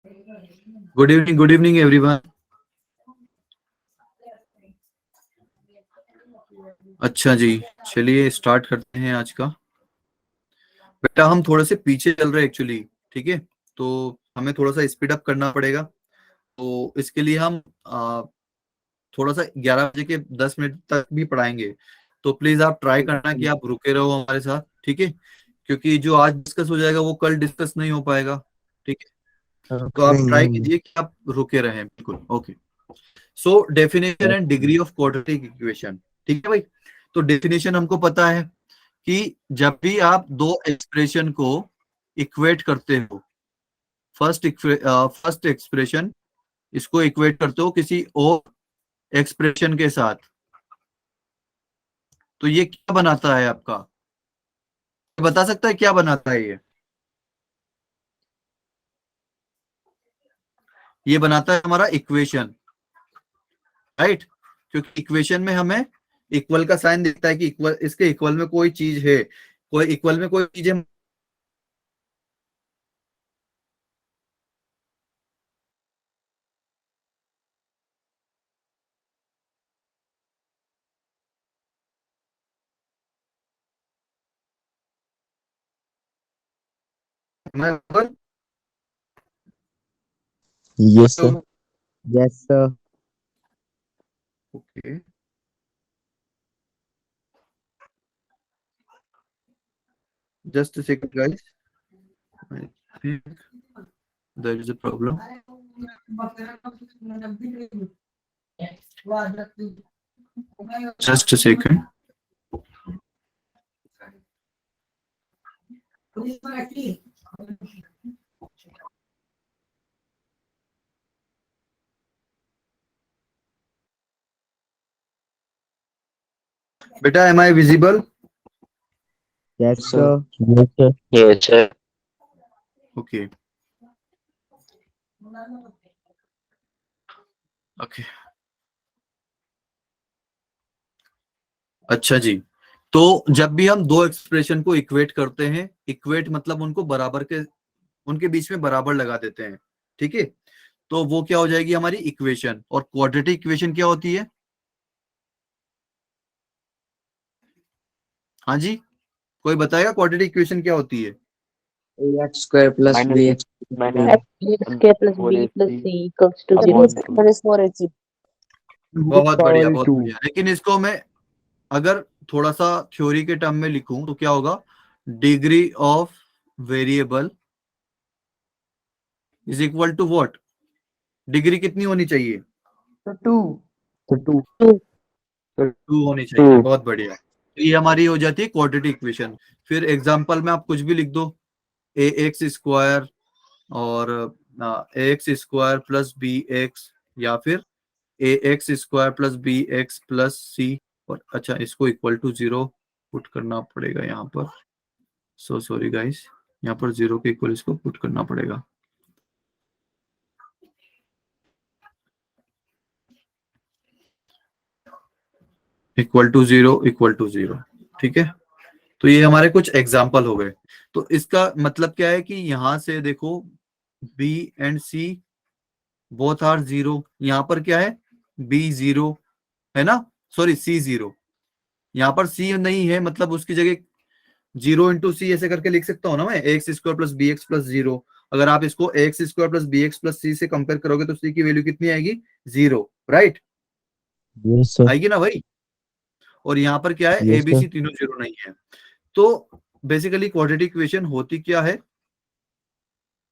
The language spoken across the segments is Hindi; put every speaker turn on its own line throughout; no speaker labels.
Good evening everyone. अच्छा जी, चलिए स्टार्ट करते हैं आज का। बेटा हम थोड़े से पीछे चल रहे हैं एक्चुअली, ठीक है, तो हमें थोड़ा सा स्पीड अप करना पड़ेगा। तो इसके लिए हम थोड़ा सा 11 बजे के 10 मिनट तक भी पढ़ाएंगे। तो प्लीज आप ट्राई करना कि आप रुके रहो हमारे साथ, ठीक है, क्योंकि जो आज डिस्कस हो जाएगा वो कल डिस्कस नहीं हो पाएगा। ठीक है, तो आप ट्राई कीजिए कि आप रुके रहें, बिल्कुल। Okay, so definition and degree of quadratic equation. ठीक है भाई, तो डेफिनेशन हमको पता है कि जब भी आप दो एक्सप्रेशन को इक्वेट करते हो, फर्स्ट एक्सप्रेशन इसको इक्वेट करते हो किसी और एक्सप्रेशन के साथ, तो ये क्या बनाता है आपका, बता सकता है क्या बनाता है ये बनाता है हमारा इक्वेशन, राइट। क्योंकि इक्वेशन में हमें इक्वल का साइन दिखता है कि इक्वल, इसके इक्वल में कोई चीज है, कोई इक्वल में कोई चीज है।
Yes, sir. Yes, sir.
Okay, just second guys, I think there is a problem. Just a second. बेटा am I visible?
Yes, sir. Yes, sir.
Yes, sir.
Okay okay, अच्छा जी। तो जब भी हम दो एक्सप्रेशन को इक्वेट करते हैं, इक्वेट मतलब उनको बराबर के, उनके बीच में बराबर लगा देते हैं, ठीक है, तो वो क्या हो जाएगी हमारी इक्वेशन। और क्वाड्रेटिक इक्वेशन क्या होती है? हाँ जी, कोई बताएगा क्वाड्रेटिक इक्वेशन क्या होती है?
Ax square plus bx
minus
x square plus b plus c equals to 0.
बहुत बढ़िया, बहुत बढ़िया। लेकिन इसको मैं अगर थोड़ा सा थ्योरी के टर्म में लिखूं तो क्या होगा? Degree of variable is equal to what? Degree कितनी होनी चाहिए?
टू
टू होनी चाहिए। बहुत बढ़िया, तो ये हमारी हो जाती है क्वाड्रेटिक इक्वेशन। फिर एग्जांपल में आप कुछ भी लिख दो, ए एक्स स्क्वायर और A X square plus B X, या फिर A X square plus B X plus C. और अच्छा, इसको इक्वल टू 0 पुट करना पड़ेगा यहाँ पर। सो सॉरी गाइस, यहाँ पर 0 के इक्वल इसको पुट करना पड़ेगा। इक्वल टू 0 इक्वल टू 0, ठीक है। तो ये हमारे कुछ एग्जाम्पल हो गए। तो इसका मतलब क्या है कि यहां से देखो, B and C both are 0। यहाँ पर क्या है? बी 0 है ना, सॉरी सी 0। यहाँ पर सी नहीं है, मतलब उसकी जगह 0 × सी ऐसे करके लिख सकता हूँ ना मैं, X square plus B X plus 0। अगर आप इसको X square plus B X plus C से कंपेयर करोगे तो सी की वैल्यू कितनी आएगी? 0, राइट।
Yes, sir.
आएगी ना भाई? और यहाँ पर क्या है?
Yes, sir.
एबीसी तीनों 0 नहीं है। तो बेसिकली क्वाड्रेटिक इक्वेशन होती क्या है?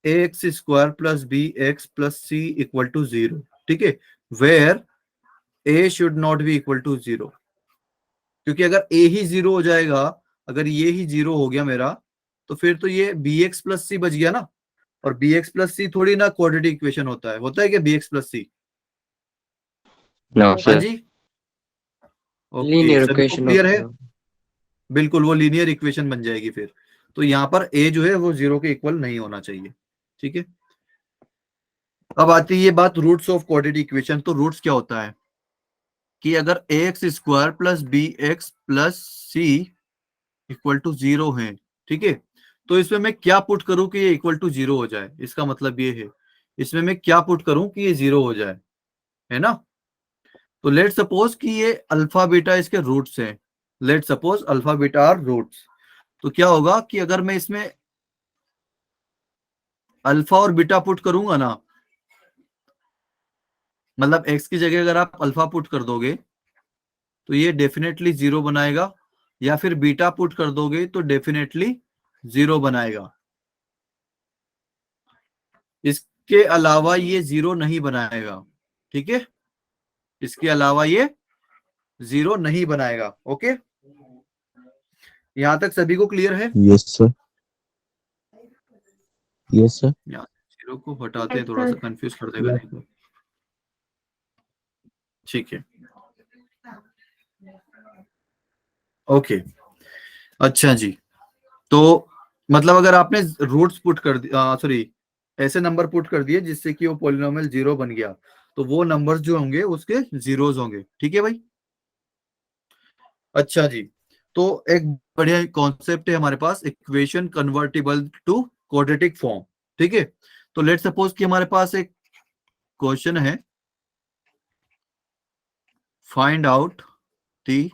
A X square plus B X plus C equal to 0, ठीक है, where A should not be equal to 0। क्योंकि अगर ए ही 0 हो जाएगा, अगर ये ही 0 हो गया मेरा, तो फिर तो ये बी एक्स प्लस सी बच गया ना। और बी एक्स प्लस सी थोड़ी ना क्वाड्रेटिक इक्वेशन होता है क्या बी एक्स प्लस सी?
No,
हाँ
sir.
जी, ओके,
Linear
सभी को
equation
क्लियर है?
होता है।
बिल्कुल, वो लीनियर इक्वेशन बन जाएगी फिर। तो यहाँ पर ए जो है वो 0 के इक्वल नहीं होना चाहिए, ठीक है। अब आती है ये बात रूट्स ऑफ क्वाड्रेटिक इक्वेशन। तो रूट्स क्या होता है कि अगर A X square plus B X plus C equal to 0 है, ठीक है, तो इसमें मैं क्या पुट करूं कि ये इक्वल टू 0 हो जाए? इसका मतलब ये है इसमें मैं क्या पुट करूं कि ये 0 हो जाए, है ना। तो लेट सपोज कि ये अल्फा बीटा इसके रूट्स हैं, let suppose alpha beta are roots. तो क्या होगा कि अगर मैं इसमें अल्फा और बीटा पुट करूंगा ना, मतलब एक्स की जगह अगर आप अल्फा पुट कर दोगे तो ये डेफिनेटली 0 बनाएगा, या फिर बीटा पुट कर दोगे तो डेफिनेटली 0 बनाएगा। इसके अलावा ये 0 नहीं बनाएगा, ठीक है, इसके अलावा ये 0 नहीं बनाएगा। ओके, यहां तक सभी को क्लियर है?
Yes sir, yes sir.
यहाँ 0 को हटाते हैं, थोड़ा सा कंफ्यूज कर देगा नहीं तो। ठीक है, ओके। अच्छा जी, तो मतलब अगर आपने रूट्स पुट कर दिया, सॉरी ऐसे नंबर पुट कर दिए जिससे कि वो पॉलिनोमियल 0 बन गया, तो वो नंबर्स जो होंगे उसके जीरोस होंगे, ठीक है भाई। अच्छा जी, तो एक बढ़िया कॉन्सेप्ट है हमारे पास, equation convertible to quadratic form, ठीक है। तो लेट सपोज कि हमारे पास एक क्वेश्चन है, find out the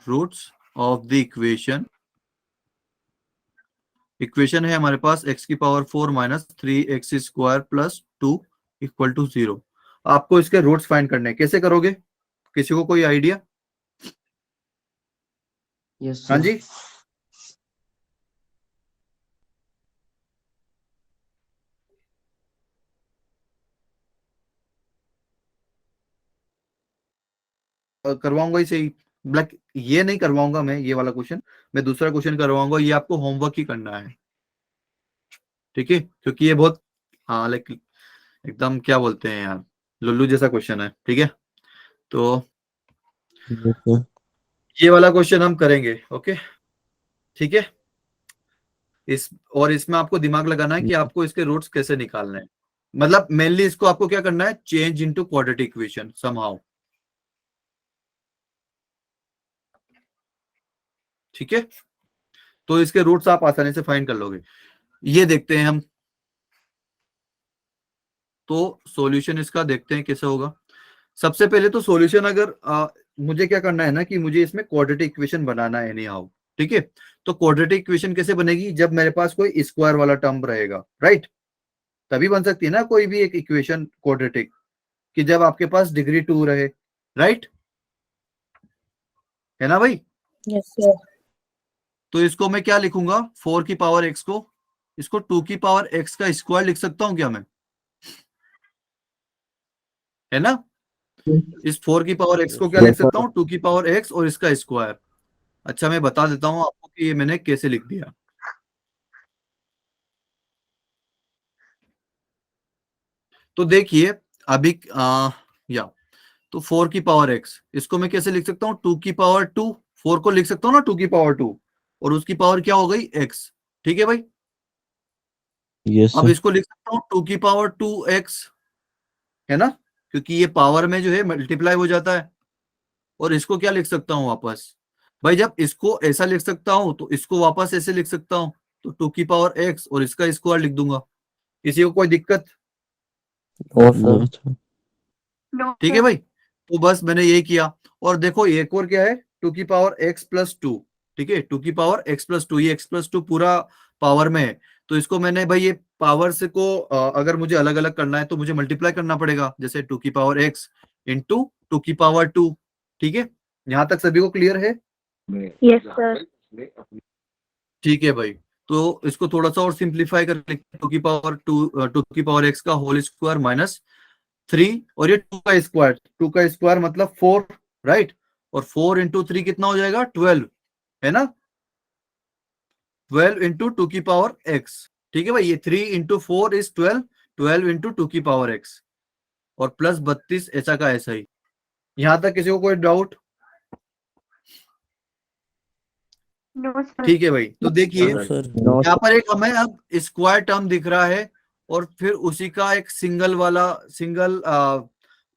roots of the equation. Equation है हमारे पास x की power 4 minus 3x square plus 2 equal to 0। आपको इसके रूट्स फाइंड करने हैं, कैसे करोगे? किसी को कोई आइडिया?
यस
हाँ
सर।
जी, करवाऊंगा ही सही। ब्लैक ये नहीं करवाऊंगा मैं, ये वाला क्वेश्चन मैं दूसरा क्वेश्चन करवाऊंगा, ये आपको होमवर्क ही करना है, ठीक है, क्योंकि ये बहुत, हाँ लाइक एकदम क्या बोलते हैं यार, लुल्लू जैसा क्वेश्चन है, ठीक है। तो
यस सर।
ये वाला क्वेश्चन हम करेंगे, ओके, ठीक है। इस और इसमें आपको दिमाग लगाना है कि आपको इसके रूट्स कैसे निकालने हैं, मतलब मेनली इसको आपको क्या करना है, change into quadratic equation somehow, ठीक है। तो इसके रूट्स आप आसानी से फाइंड कर लोगे। ये देखते हैं हम, तो सॉल्यूशन इसका देखते हैं कैसे होगा। सबसे पहले तो सॉल्यूशन अगर मुझे क्या करना है ना कि मुझे इसमें क्वाड्रेटिक इक्वेशन बनाना है एनी हाउ, ठीक है। तो क्वाड्रेटिक इक्वेशन कैसे बनेगी, जब मेरे पास कोई स्क्वायर वाला टर्म रहेगा, राइट, तभी बन सकती है ना कोई भी एक इक्वेशन क्वाड्रेटिक, कि जब आपके पास डिग्री 2 रहे, राइट, है ना भाई।
Yes, sir.
तो इसको मैं क्या लिखूंगा, 4 की पावर x को, इसको 2 की पावर x का स्क्वायर लिख सकता हूं क्या मैं, है ना। इस 4 की पावर x को क्या लिख
यस
सकता
सर।
हूँ, 2 की पावर x और इसका स्क्वायर। अच्छा मैं बता देता हूं आपको कि ये मैंने कैसे लिख दिया। तो देखिए अभी या तो 4 की पावर x, इसको मैं कैसे लिख सकता हूँ, 2 की पावर 2, 4 को लिख सकता हूँ ना 2 की पावर 2, और उसकी पावर क्या हो गई x, ठीक है भाई।
यस
अब
सर।
इसको लिख सकता हूँ 2 की पावर 2x, है ना, क्योंकि ये पावर में जो है मल्टीप्लाई हो जाता है। और इसको क्या लिख सकता हूँ वापस, भाई जब इसको ऐसा लिख सकता हूँ तो इसको वापस ऐसे लिख सकता हूँ, तो 2 की पावर x और इसका स्क्वायर लिख दूंगा। किसी को कोई दिक्कत?
No
no
sir.
सर।
ठीक है भाई, तो बस मैंने यही किया। और देखो एक और क्या है, 2 की पावर x प्लस 2, ठीक है, 2 की पावर x प्लस 2, ये x प्लस 2 पूरा पावर में है। तो इसको मैंने भाई ये पावर से को अगर मुझे अलग अलग करना है तो मुझे मल्टीप्लाई करना पड़ेगा, जैसे 2 की पावर x इंटू 2 की पावर 2, ठीक है। यहां तक सभी को क्लियर है?
Yes, sir.
ठीक है भाई, तो इसको थोड़ा सा और सिंप्लीफाई कर लिखते हैं, 2 की पावर x का होल स्क्वायर माइनस 3, और ये 2 का स्क्वायर, 2 का स्क्वायर मतलब 4, राइट, और 4 इंटू 3 कितना हो जाएगा, 12, है ना, 12 इंटू 2 की पावर x, ठीक है भाई, ये 3 इंटू 4 इज 12, 12 इंटू 2 की पावर x, और प्लस 32 ऐसा का ऐसा ही। यहां तक किसी को कोई डाउट?
No, sir.
ठीक है भाई, तो देखिए
नो सर। नो
यहाँ
सर।
पर एक हमें अब स्क्वायर टर्म दिख रहा है, और फिर उसी का एक सिंगल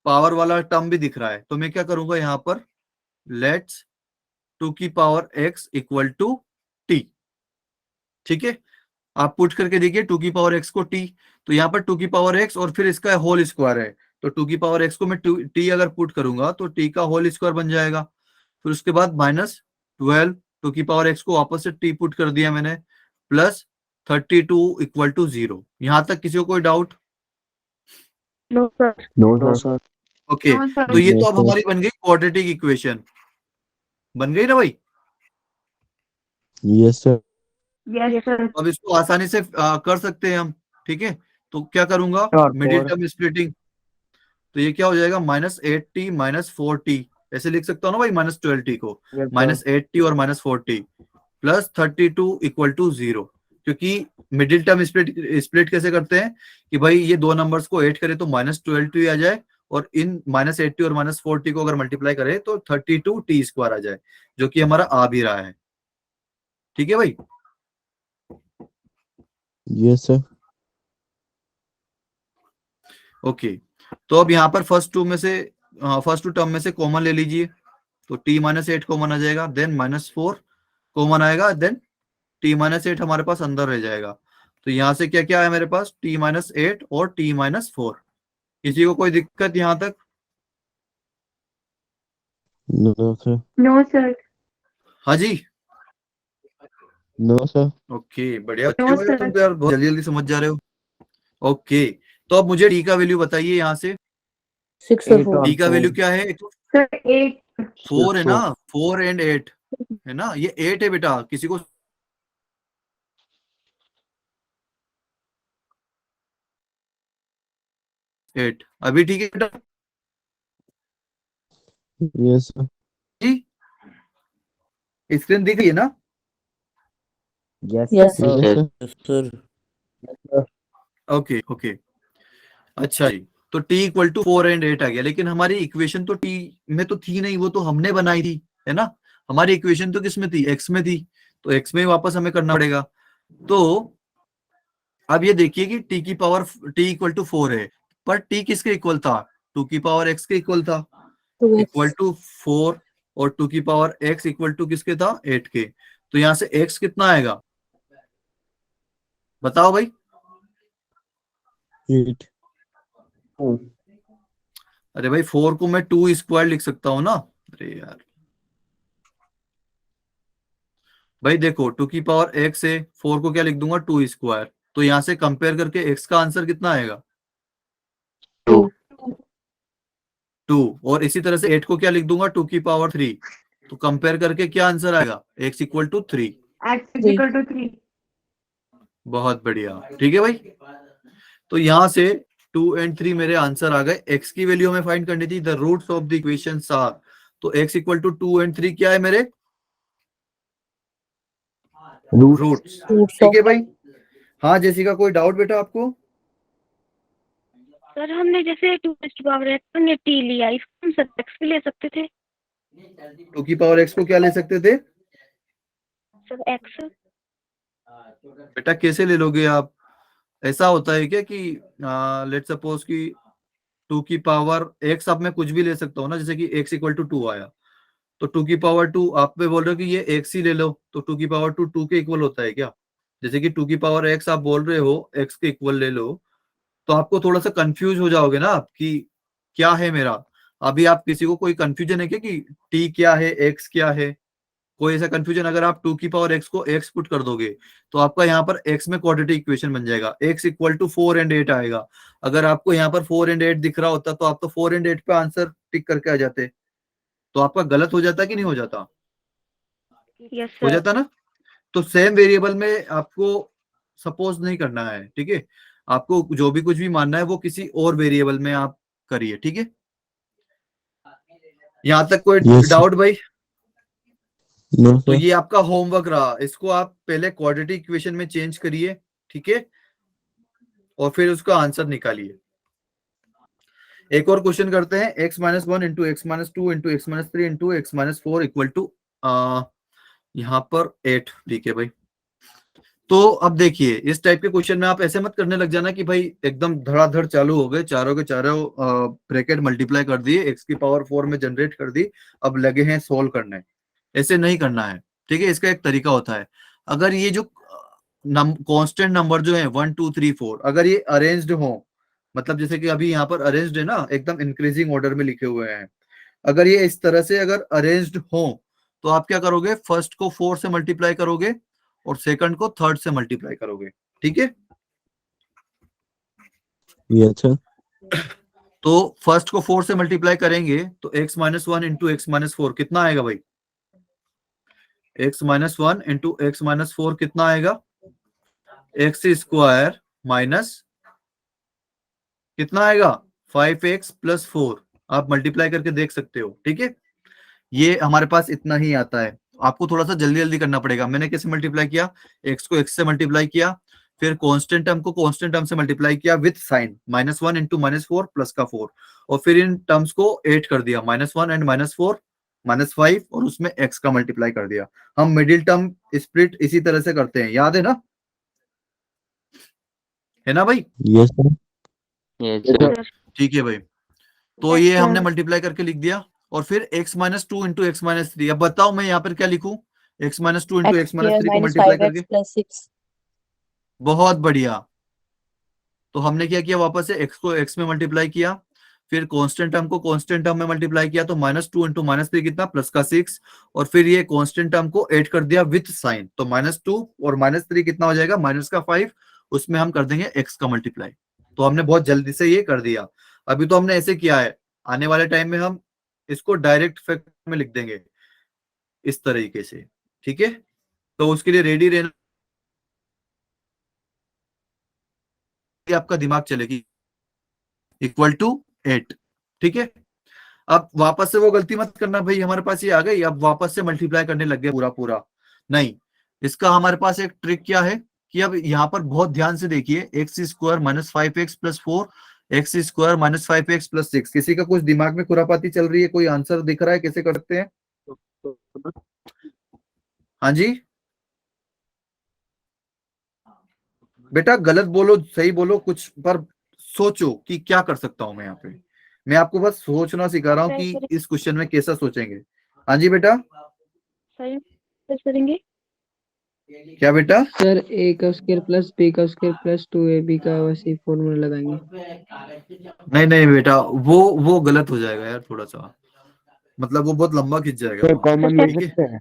पावर वाला टर्म भी दिख रहा है। तो मैं क्या करूंगा यहाँ पर, लेट्स 2 की power x equal to t, ठीक है। आप पुट करके देखिए 2 की पावर x को t, तो यहाँ पर 2 की पावर x और फिर इसका होल स्क्वायर है, तो 2 की पावर x को मैं t अगर पुट करूंगा तो t का होल स्क्वायर बन जाएगा। फिर उसके बाद -12, 2 की पावर x को वापस से t पुट कर दिया मैंने, प्लस 32 इक्वल टू 0। यहाँ तक किसी को कोई doubt?
No, sir.
No, sir.
Okay,
No, sir.
तो ये तो
Yes,
अब
sir.
हमारी बन गई क्वाड्रेटिक इक्वेशन, बन गई ना भाई।
Yes, sir.
Yes, sir.
अब इसको आसानी से कर सकते हैं हम, ठीक है। तो क्या करूंगा,
और
मिडिल
four.
टर्म स्प्लिटिंग, तो ये क्या हो जाएगा, -8t -4t, ऐसे लिख सकता हूँ ना भाई, -12t को,
Yes, sir.
-8t और -4t, प्लस 32 इक्वल टू 0। क्योंकि मिडिल टर्म स्प्लिट कैसे करते हैं कि भाई ये दो नंबर्स को ऐड करें तो -12t आ जाए, और इन -8t और -4t को अगर मल्टीप्लाई करें तो 32t² आ जाए, जो कि हमारा आ भी रहा है। ठीक है भाई।
Yes, sir.
ओके, तो अब यहाँ पर फर्स्ट टू टर्म में से कॉमन ले लीजिए, तो t -8 कॉमन आ जाएगा, देन -4 कॉमन आएगा, देन t -8 हमारे पास अंदर रह जाएगा। तो यहाँ से क्या क्या है मेरे पास, t -8 और t -4। किसी को कोई दिक्कत यहाँ तक?
No, sir.
No, sir.
हाँ जी,
No, sir.
ओके, बढ़िया बच्चे
No,
हो यार,
sir.
तुम तो यार बहुत जल्दी जल्दी समझ जा रहे हो। ओके, तो अब मुझे t का वैल्यू बताइए यहाँ से।
6 or 4.
t का वैल्यू क्या है,
Sir, 8.
4 है ना, 4 एंड 8 है ना, ये 8 है बेटा, किसी को 8 अभी ठीक है बेटा
Yes, sir.
जी, स्क्रीन दिख रही है ना?
Yes,
Yes,
sir.
sir.
Yes, sir.
Okay okay, अच्छा जी, तो t इक्वल टू 4 एंड 8 आ गया, लेकिन हमारी इक्वेशन तो t में तो थी नहीं, वो तो हमने बनाई थी, है ना। हमारी इक्वेशन तो किस में थी, x में थी, तो x में वापस हमें करना पड़ेगा। तो अब ये देखिए कि t की पावर t इक्वल टू 4 है, पर t किसके इक्वल था, 2 की पावर x के इक्वल था, इक्वल टू 4, और 2 की पावर x इक्वल टू किसके था, 8 के। तो यहां से x कितना आएगा, बताओ भाई।
8.
अरे भाई 4 को मैं 2² लिख सकता हूं ना, अरे यार भाई देखो, 2 की पावर x है, 4 को क्या लिख दूंगा, 2²। तो यहां से कंपेयर करके x का आंसर कितना आएगा,
2.
2। और इसी तरह से 8 को क्या लिख दूंगा, 2 की पावर 3, तो कंपेयर करके क्या आंसर आएगा, x equal to 3।
X is equal to 3.
बहुत बढ़िया, ठीक है भाई। तो यहां से 2 एंड 3 मेरे आंसर आ गए। x की वैल्यू हमें फाइंड करनी थी, the roots of the equations are, तो x इक्वल टू 2 एंड 3 क्या है मेरे रूट्स, ठीक है भाई। हाँ जेसिका, कोई डाउट बेटा आपको?
सर हमने जैसे 2 ने टी लिया, इसको हम सर एक्स भी ले सकते थे।
2 की पावर x को क्या ले सकते थे
सर एक्स।
बेटा, कैसे ले लोगे आप? ऐसा होता है क्या कि लेट सपोज कि 2 की पावर x अब मैं कुछ भी ले सकता हूँ ना, जैसे कि x इक्वल टू 2 आया, तो 2 की पावर 2 आप पे बोल रहे हो कि ये x ही ले लो, तो 2 की पावर 2 2 के इक्वल होता है क्या? जैसे कि 2 की पावर x आप बोल रहे हो x के इक्वल ले लो, तो आपको थोड़ा सा कंफ्यूज हो जाओगे ना आप कि क्या है मेरा। अभी आप किसी को कोई कंफ्यूजन है क्या कि t क्या है, x क्या है? कोई ऐसा कंफ्यूजन? अगर आप 2 की पावर x को x पुट कर दोगे तो आपका यहाँ पर x में क्वाड्रेटिक इक्वेशन बन जाएगा, x इक्वल टू 4 एंड 8 आएगा। अगर आपको यहाँ पर 4 एंड 8 दिख रहा होता तो आप तो 4 एंड 8 पे आंसर टिक करके आ जाते, तो आपका गलत हो जाता कि नहीं हो जाता?
यस
हो
सर।
जाता ना। तो सेम वेरिएबल में आपको सपोज नहीं करना है, ठीक है। आपको जो भी कुछ भी मानना है वो किसी और वेरिएबल में आप करिए, ठीक है। यहाँ तक कोई
Yes, sir.
डाउट भाई?
No,
तो
sir.
ये आपका होमवर्क रहा, इसको आप पहले क्वाड्रेटिक इक्वेशन में चेंज करिए, ठीक है, और फिर उसका आंसर निकालिए। एक और क्वेश्चन करते हैं, x-1 into x-2 into x-3 into x-4 equal to यहाँ पर 8, ठीक है भाई। तो अब देखिए, इस टाइप के क्वेश्चन में आप ऐसे मत करने लग जाना कि भाई एकदम धड़ाधड़ चालू हो गए, चारों के चारों ब्रैकेट मल्टीप्लाई कर दिए, x की पावर 4 में जनरेट कर दी, अब लगे हैं सोल्व करने। ऐसे नहीं करना है, ठीक है। इसका एक तरीका होता है, अगर ये जो कांस्टेंट नंबर जो है 1 2 3 4 अगर ये अरेंज्ड हो, मतलब जैसे कि अभी यहाँ पर अरेंज्ड है ना, एकदम इंक्रीजिंग ऑर्डर में लिखे हुए हैं, अगर ये इस तरह से अगर अरेंज्ड हो तो आप क्या करोगे, फर्स्ट को 4 से मल्टीप्लाई करोगे और सेकंड को थर्ड से मल्टीप्लाई करोगे। ठीक है,
Yes, sir.
तो फर्स्ट को 4 से मल्टीप्लाई करेंगे तो x minus one into x minus four कितना आएगा भाई, x minus one into x minus four कितना आएगा, एक्स स्क्वायर माइनस कितना आएगा 5x प्लस 4, आप मल्टीप्लाई करके देख सकते हो। ठीक है, ये हमारे पास इतना ही आता है, आपको थोड़ा सा जल्दी जल्दी करना पड़ेगा। मैंने कैसे मल्टीप्लाई किया, x को x से मल्टीप्लाई किया, फिर कांस्टेंट टर्म को कांस्टेंट टर्म से मल्टीप्लाई किया with sign, minus one into minus four plus का 4, और फिर इन टर्म्स को एड कर दिया, minus one and minus four minus 5, और उसमें x का मल्टीप्लाई कर दिया। हम मिडिल टर्म स्प्लिट इसी तरह से करते हैं, याद है ना भाई?
Yes, sir.
Yes,
Yes,
sir.
sir.
ठीक है भाई, तो ये हमने मल्टीप्लाई करके लिख दिया, और फिर x minus two into x minus three. अब बताओ मैं यहाँ पर क्या लिखूं, x minus two into x minus three को मल्टीप्लाई करके,
प्लस 6।
बहुत बढ़िया। तो हमने क्या किया, वापस से x को x में मल्टीप्लाई किया, फिर कांस्टेंट टर्म को कांस्टेंट टर्म में मल्टीप्लाई किया, तो minus two into minus three कितना, प्लस का 6, और फिर ये कांस्टेंट टर्म को ऐड कर दिया विथ साइन, तो माइनस टू और माइनस थ्री कितना हो जाएगा, माइनस का 5, उसमें हम कर देंगे x का मल्टीप्लाई। तो हमने बहुत जल्दी से ये कर दिया। अभी तो हमने ऐसे किया है, आने वाले टाइम में हम इसको डायरेक्ट फैक्ट में लिख देंगे इस तरीके से। ठीक है, तो उसके लिए रेडी रहना, आपका दिमाग चलेगी, इक्वल टू 8। ठीक है, अब वापस से वो गलती मत करना भाई, हमारे पास ये आ गई, अब वापस से मल्टीप्लाई करने लग गए पूरा पूरा, नहीं। इसका हमारे पास एक ट्रिक क्या है कि अब यहाँ पर बहुत ध्यान से देखिए, X square minus 5x plus 4, x square minus 5x plus 6। किसी का कुछ दिमाग में खुरापाती चल रही है, कोई आंसर दिख रहा है, कैसे करते हैं? हाँ जी बेटा, गलत बोलो सही बोलो कुछ, पर सोचो कि क्या कर सकता हूं मैं यहाँ पे। मैं आपको बस सोचना सिखा रहा हूँ कि इस क्वेश्चन में कैसा सोचेंगे। हाँ जी बेटा,
सही करेंगे।
क्या बेटा?
सर ए का स्क्वायर प्लस बी का स्क्वायर प्लस 2ab का वैसे फॉर्मूला लगाएंगे।
नहीं नहीं बेटा, वो गलत हो जाएगा यार, थोड़ा सा मतलब वो बहुत लंबा खिंच जाएगा।
कॉमन ले
ठीक है,
सकते हैं।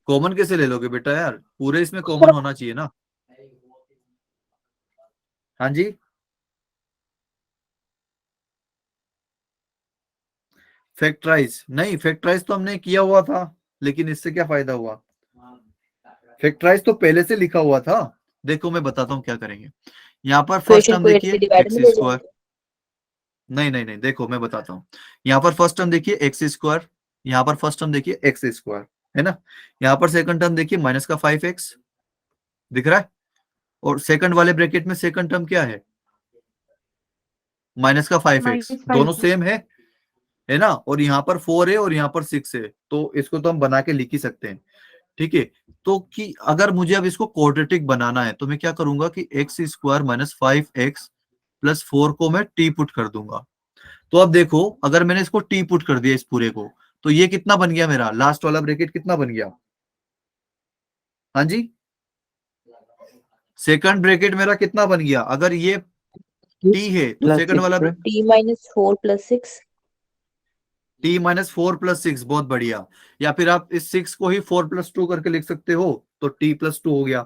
कॉमन कैसे ले लोगे बेटा यार, पूरे इसमें कॉमन होना चाहिए ना। हाँ जी, फैक्टराइज नहीं, फैक्टराइज तो हमने किया हुआ था, लेकिन इससे क्या फायदा हुआ, फैक्टराइज तो पहले से लिखा हुआ था। देखो मैं बताता हूँ क्या करेंगे, यहाँ पर फर्स्ट टर्म देखिए एक्स स्क्वायर, नहीं नहीं नहीं, देखो मैं बताता हूँ। यहाँ पर फर्स्ट टर्म देखिए एक्स स्क्वायर, यहाँ पर फर्स्ट टर्म देखिए एक्स स्क्वायर, है ना। यहाँ पर सेकंड टर्म देखिए माइनस का 5x दिख रहा है, और सेकंड वाले ब्रैकेट में सेकंड टर्म क्या है, माइनस का 5x, दोनों सेम है ना। और यहाँ पर 4 है और यहाँ पर 6 है, तो इसको तो हम बना के लिख ही सकते हैं। ठीक है, तो कि अगर मुझे अब इसको क्वाड्रेटिक बनाना है तो मैं क्या करूंगा कि x square minus 5x plus 4 को मैं टी पुट कर दूंगा। तो अब देखो, अगर मैंने इसको टी पुट कर दिया इस पूरे को, तो ये कितना बन गया मेरा, लास्ट वाला ब्रैकेट कितना बन गया? हाँ जी, सेकंड ब्रैकेट मेरा कितना बन गया, अगर ये टी है तो सेकंड वाला
t minus 4 plus 6,
t minus 4 plus 6, बहुत बढ़िया। या फिर आप इस 6 को ही 4 प्लस 2 करके लिख सकते हो, तो t प्लस 2 हो गया।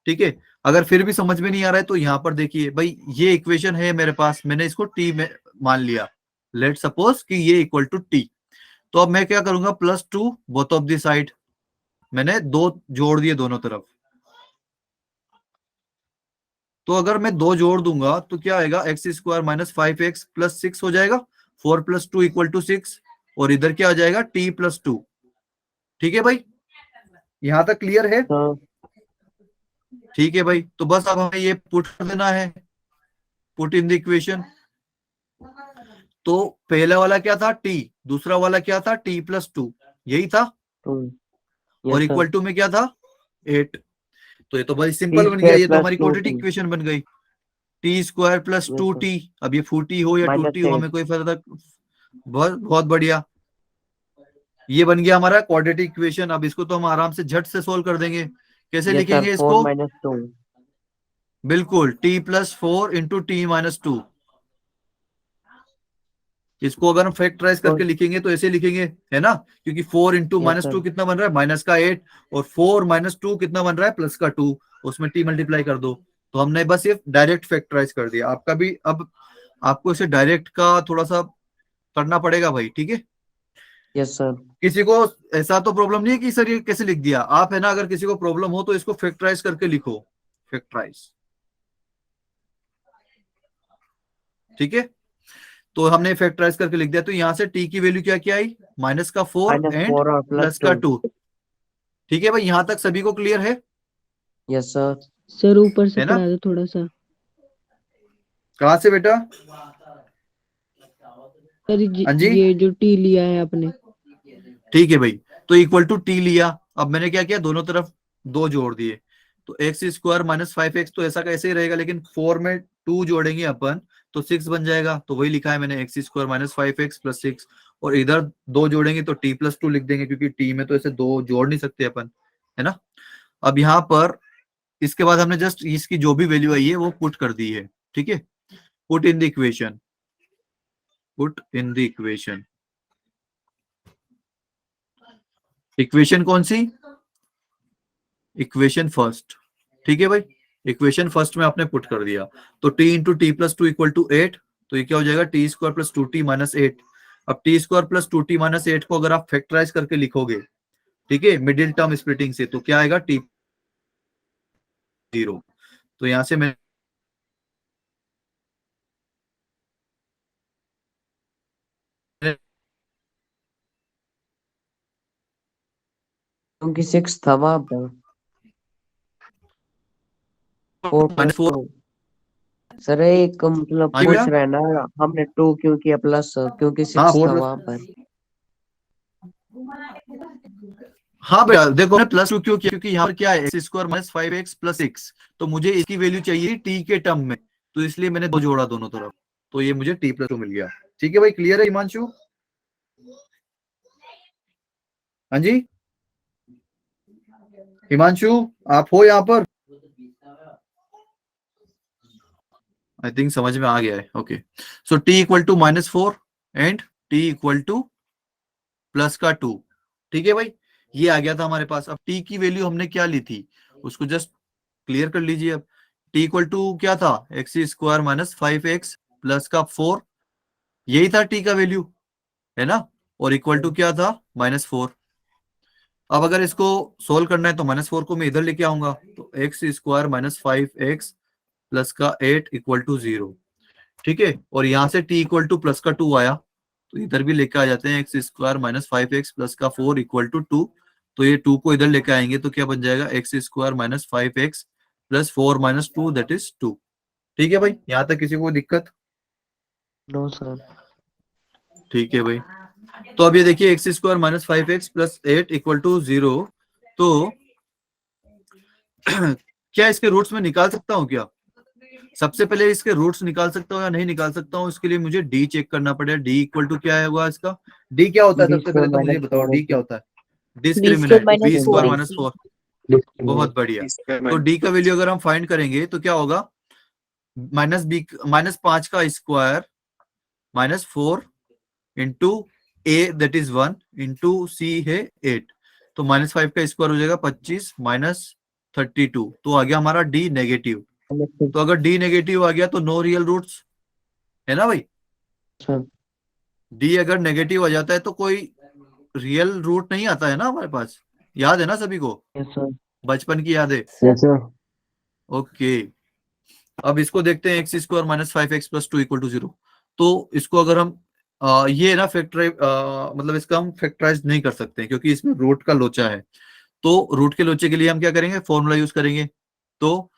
ठीक है, अगर फिर भी समझ में नहीं आ रहा है तो यहाँ पर देखिए भाई, ये इक्वेशन है मेरे पास, मैंने इसको t में मान लिया, लेट सपोज कि ये इक्वल टू t। तो अब मैं क्या करूंगा, plus 2 both of the side, मैंने 2 जोड़ दिए दोनों तरफ। तो अगर मैं 2 जोड़ दूंगा तो क्या आएगा, x square minus 5x plus 6 हो जाएगा, 4 प्लस 2 इक्वल टू 6, और इधर क्या आ जाएगा, t प्लस 2। ठीक है भाई, यहां तक क्लियर है? ठीक है भाई, तो बस अब हमें ये पुट कर देना है, पुट इन द इक्वेशन। तो पहला वाला क्या था, t, दूसरा वाला क्या था, t प्लस 2, यही था, और इक्वल टू में क्या था, 8। तो ये तो भाई सिंपल बन गया, ये तो हमारी क्वाड्रेटिक इक्वेशन बन गई, टी स्क्वायर प्लस 2t। अब ये 4t हो या 2t हो, हमें कोई फर्क, बहुत बहुत बढ़िया, ये बन गया हमारा क्वाड्रेटिक इक्वेशन। अब इसको तो हम आराम से झट से सोल्व कर देंगे। कैसे
Yes, sir.
लिखेंगे
4
इसको?
minus 2.
बिल्कुल, t plus 4 into T minus 2। इसको अगर हम फैक्टराइज करके
और-
लिखेंगे तो ऐसे लिखेंगे, है ना, क्योंकि 4 इंटू
Yes,
माइनस
sir.
2 कितना बन रहा है? माइनस का 8, और 4 माइनस 2 कितना बन रहा है? प्लस का 2, उसमें t मल्टीप्लाई कर दो। तो हमने बस ये डायरेक्ट फैक्टराइज कर दिया। आपका भी अब आपको इसे डायरेक्ट का थोड़ा सा करना पड़ेगा भाई, ठीक है।
Yes, sir.
किसी को ऐसा तो प्रॉब्लम नहीं है कि सर ये कैसे लिख दिया आप, है ना, अगर किसी को प्रॉब्लम हो तो इसको फैक्टराइज करके लिखो, फैक्टराइज, ठीक है। तो हमने फैक्टराइज करके लिख दिया, तो यहां से t की वैल्यू क्या क्या आई? माइनस का 4
Minus
एंड
4 और plus
प्लस का
2.
2। ठीक है भाई, यहां तक सभी को क्लियर है?
Yes, sir.
सर ऊपर से
है ना?
पढ़ा दो थोड़ा सा।
कहां से बेटा?
सर
हाँ जी,
ये जो टी लिया है आपने।
ठीक है भाई। तो इक्वल टू टी लिया, अब मैंने क्या किया, दोनों तरफ 2 जोड़ दिए, तो एक्स स्क्वायर माइनस 5x, तो ऐसा कैसे ही रहेगा, लेकिन 4 में 2 जोड़ेंगे अपन तो 6 बन जाएगा, तो वही लिखा है मैंने, x square minus 5x plus 6। और इधर 2 जोड़ेंगे तो t प्लस 2 लिख देंगे, क्योंकि t में तो ऐसे 2 जोड़ नहीं सकते अपन, है ना। अब यहाँ पर इसके बाद हमने जस्ट इसकी जो भी वैल्यू आई है वो पुट कर दी है, ठीक है। Put in the equation, put in the equation. Equation कौन सी? इक्वेशन फर्स्ट, ठीक है भाई। इक्वेशन फर्स्ट में आपने पुट कर दिया, तो t into T plus 2 equal to 8, तो ये क्या हो जाएगा? T square plus 2t minus 8। अब T square plus 2t minus 8 को अगर आप फैक्टराइज करके लिखोगे, ठीक है, मिडिल टर्म स्प्लिटिंग से, तो क्या आएगा? t 0। तो यहां से मैं
क्योंकि 6 था वहां पर 4 plus
-4,
2. सर एक मतलब
हाँ
पूछ
भैया,
रहे हैं ना, हमने 2 क्यों किया प्लस, क्योंकि
हाँ
6 था
4,
वहां पर.
हाँ भैया देखो, मैं प्लस 2 क्यों किया, क्योंकि यहाँ पर क्या है, x square minus 5x plus 6, तो मुझे इसकी वैल्यू चाहिए t के टर्म में, तो इसलिए मैंने 2 जोड़ा दोनों तरफ, तो ये मुझे t प्लस 2 मिल गया। ठीक है भाई, क्लियर है हिमांशु? हाँ जी हिमांशु, आप हो यहाँ पर? आई थिंक समझ में आ गया है। Okay, so t equal to -4 and t equal to plus का 2। ठीक है भाई, ये आ गया था हमारे पास। अब t की वैल्यू हमने क्या ली थी उसको जस्ट क्लियर कर लीजिए। अब t इक्वल टू क्या था? X square minus 5x plus का 4, यही था t का वैल्यू, है ना। और इक्वल टू क्या था? -4। अब अगर इसको सोल्व करना है तो -4 को मैं इधर लेके आऊंगा, तो X square minus 5x plus का 8 इक्वल टू 0। ठीक है, और यहां से t इक्वल टू प्लस का 2 आया, तो इधर भी लेके आ जाते हैं, X square minus 5x plus का 4 इक्वल टू 2। तो ये 2 को इधर लेके आएंगे तो क्या बन जाएगा? X square minus 5x plus 4 minus 2 that is 2। ठीक है भाई, यहाँ तक किसी को दिक्कत?
No sir.
ठीक है भाई, तो अब ये देखिए, X square minus 5x plus 8 equal to 0, तो क्या इसके रूट्स में निकाल सकता हूँ क्या? सबसे पहले इसके रूट्स निकाल सकता हूँ या नहीं निकाल सकता हूँ, इसके लिए मुझे डी चेक करना पड़ेगा। डी इक्वल टू क्या है होगा इसका? डी क्या होता है
b
सबसे
square
पहले तो मुझे
minus
बताओ,
4
डी क्या होता है?
b
discriminant,
square minus
B square minus
4ac
4। बहुत बढ़िया, तो डी का वैल्यू अगर हम फाइंड करेंगे तो क्या होगा? -5 का square minus 4 into A that is 1 into C है 8, तो -5 का स्क्वायर हो जाएगा 25 माइनस 32, तो आ गया हमारा डी नेगेटिव। तो अगर डी नेगेटिव आ गया तो नो रियल रूट्स, है ना भाई।
सर.
डी अगर नेगेटिव आ जाता है तो कोई रियल रूट नहीं आता है ना हमारे पास, याद है ना सभी को?
Yes sir.
बचपन की याद है।
Yes sir.
ओके, अब इसको देखते हैं, X square minus 5x plus 2 equal to 0। तो इसको अगर हम ये ना फैक्टराइज, मतलब इसका हम फैक्टराइज नहीं कर सकते हैं, क्योंकि इसमें रूट का लोचा है। तो रूट के लोचे के लिए हम क्या करेंगे? फॉर्मूला यूज करेंगे। तो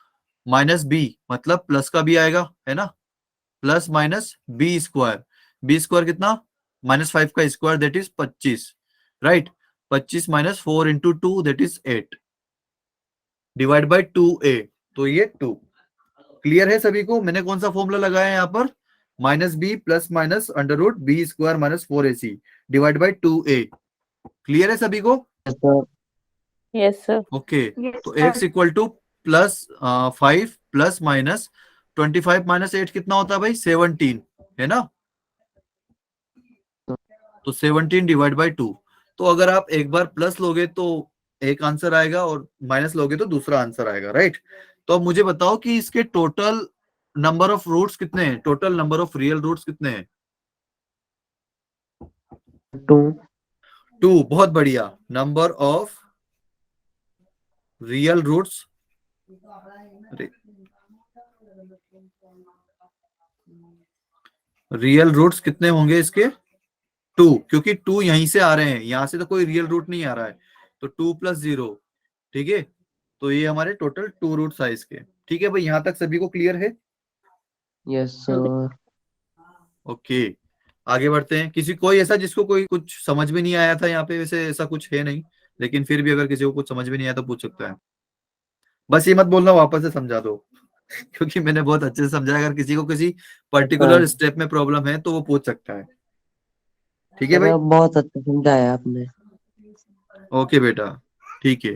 माइनस बी मतलब प्लस का बी आएगा, है ना, plus minus B square. B square कितना? -5 का स्क्वायर that is 25, right. 25 minus 4 into 2 that is 8 divide by 2a, तो ये 2। क्लियर है सभी को? मैंने कौन सा फॉर्मूला लगाया है यहाँ पर? -b plus minus under root B square minus 4ac divide by 2a। Clear है सभी को?
Yes sir.
Yes, sir.
Okay,
Yes,
तो
sir.
x equal to plus 5 plus minus 25 minus 8 कितना होता है भाई? 17, है ना? तो 17 डिवाइड बाई 2। तो अगर आप एक बार प्लस लोगे तो एक आंसर आएगा और माइनस लोगे तो दूसरा आंसर आएगा, राइट? तो अब मुझे बताओ कि इसके टोटल नंबर ऑफ रूट्स कितने हैं, total number of real roots कितने हैं?
2.
2, बहुत बढ़िया। Number of real roots, real roots कितने होंगे इसके? 2, क्योंकि 2 यहीं से आ रहे हैं, यहां से तो कोई रियल रूट नहीं आ रहा है, तो 2 प्लस 0, ठीक है? तो ये हमारे टोटल 2 रूट्स आए इसके। ठीक है भाई, यहां तक सभी को क्लियर है?
Yes, sir.
ओके, आगे बढ़ते हैं। किसी कोई ऐसा जिसको कोई कुछ समझ में नहीं आया था यहाँ पे? वैसे ऐसा कुछ है नहीं, लेकिन फिर भी अगर किसी को कुछ समझ में नहीं आया तो पूछ सकता है। बस ये मत बोलना वापस से समझा दो क्योंकि मैंने बहुत अच्छे से समझाया। अगर किसी को किसी पर्टिकुलर
हाँ।
स्टेप में प्रॉब्लम है तो वो पूछ सकता है। ठीक है
सर
भाई?
बहुत अच्छा समझाया आपने।
ओके बेटा, ठीक है।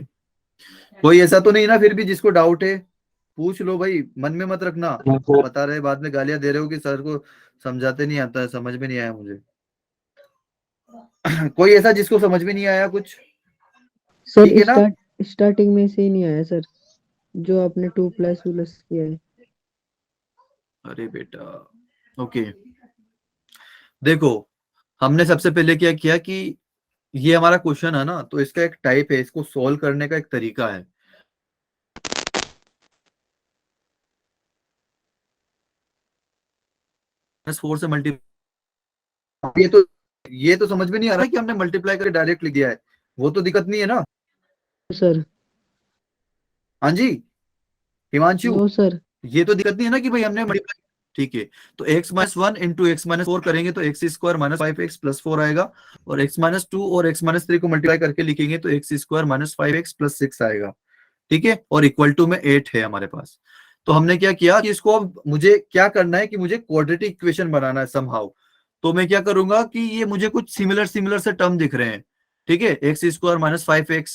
कोई ऐसा तो नहीं ना फिर भी जिसको डाउट है? पूछ लो भाई, मन में मत रखना। बता रहे बाद में गालियां दे रहे हो कि सर को समझाते नहीं आता है, समझ में नहीं आया मुझे। कोई ऐसा जिसको समझ में नहीं आया कुछ?
सर
ठीक है ना?
स्टार्टिंग में से ही नहीं आया सर, जो आपने 2 प्लस प्लस किया है।
अरे बेटा, ओके, देखो हमने सबसे पहले क्या किया कि ये हमारा क्वेश्चन है ना, तो इसका एक टाइप है, इसको सॉल्व करने का एक तरीका है। -4 से मल्टीप्लाई, ये तो समझ में नहीं आ रहा कि हमने मल्टीप्लाई करके डायरेक्ट लिख दिया है, वो तो दिक्कत नहीं है ना?
सर
हाँ जी हिमांशु,
नो सर।
ये तो दिक्कत नहीं है ना कि भाई हमने मल्टीप्लाई। ठीक है, तो x minus 1 into x minus 4 करेंगे तो X square minus 5x plus 4 आएगा, और x माइनस 2 और x माइनस 3 को मल्टीप्लाई करके लिखेंगे तो X square minus 5x plus 6 आएगा। ठीक है, और इक्वल टू में 8 है हमारे पास। तो हमने क्या किया कि इसको अब मुझे क्या करना है कि मुझे क्वाड्रेटिक इक्वेशन बनाना है समहाउ। तो मैं क्या करूंगा कि ये मुझे कुछ सिमिलर सिमिलर से टर्म दिख रहे हैं। ठीक है, एक्स स्क्वायर माइनस 5x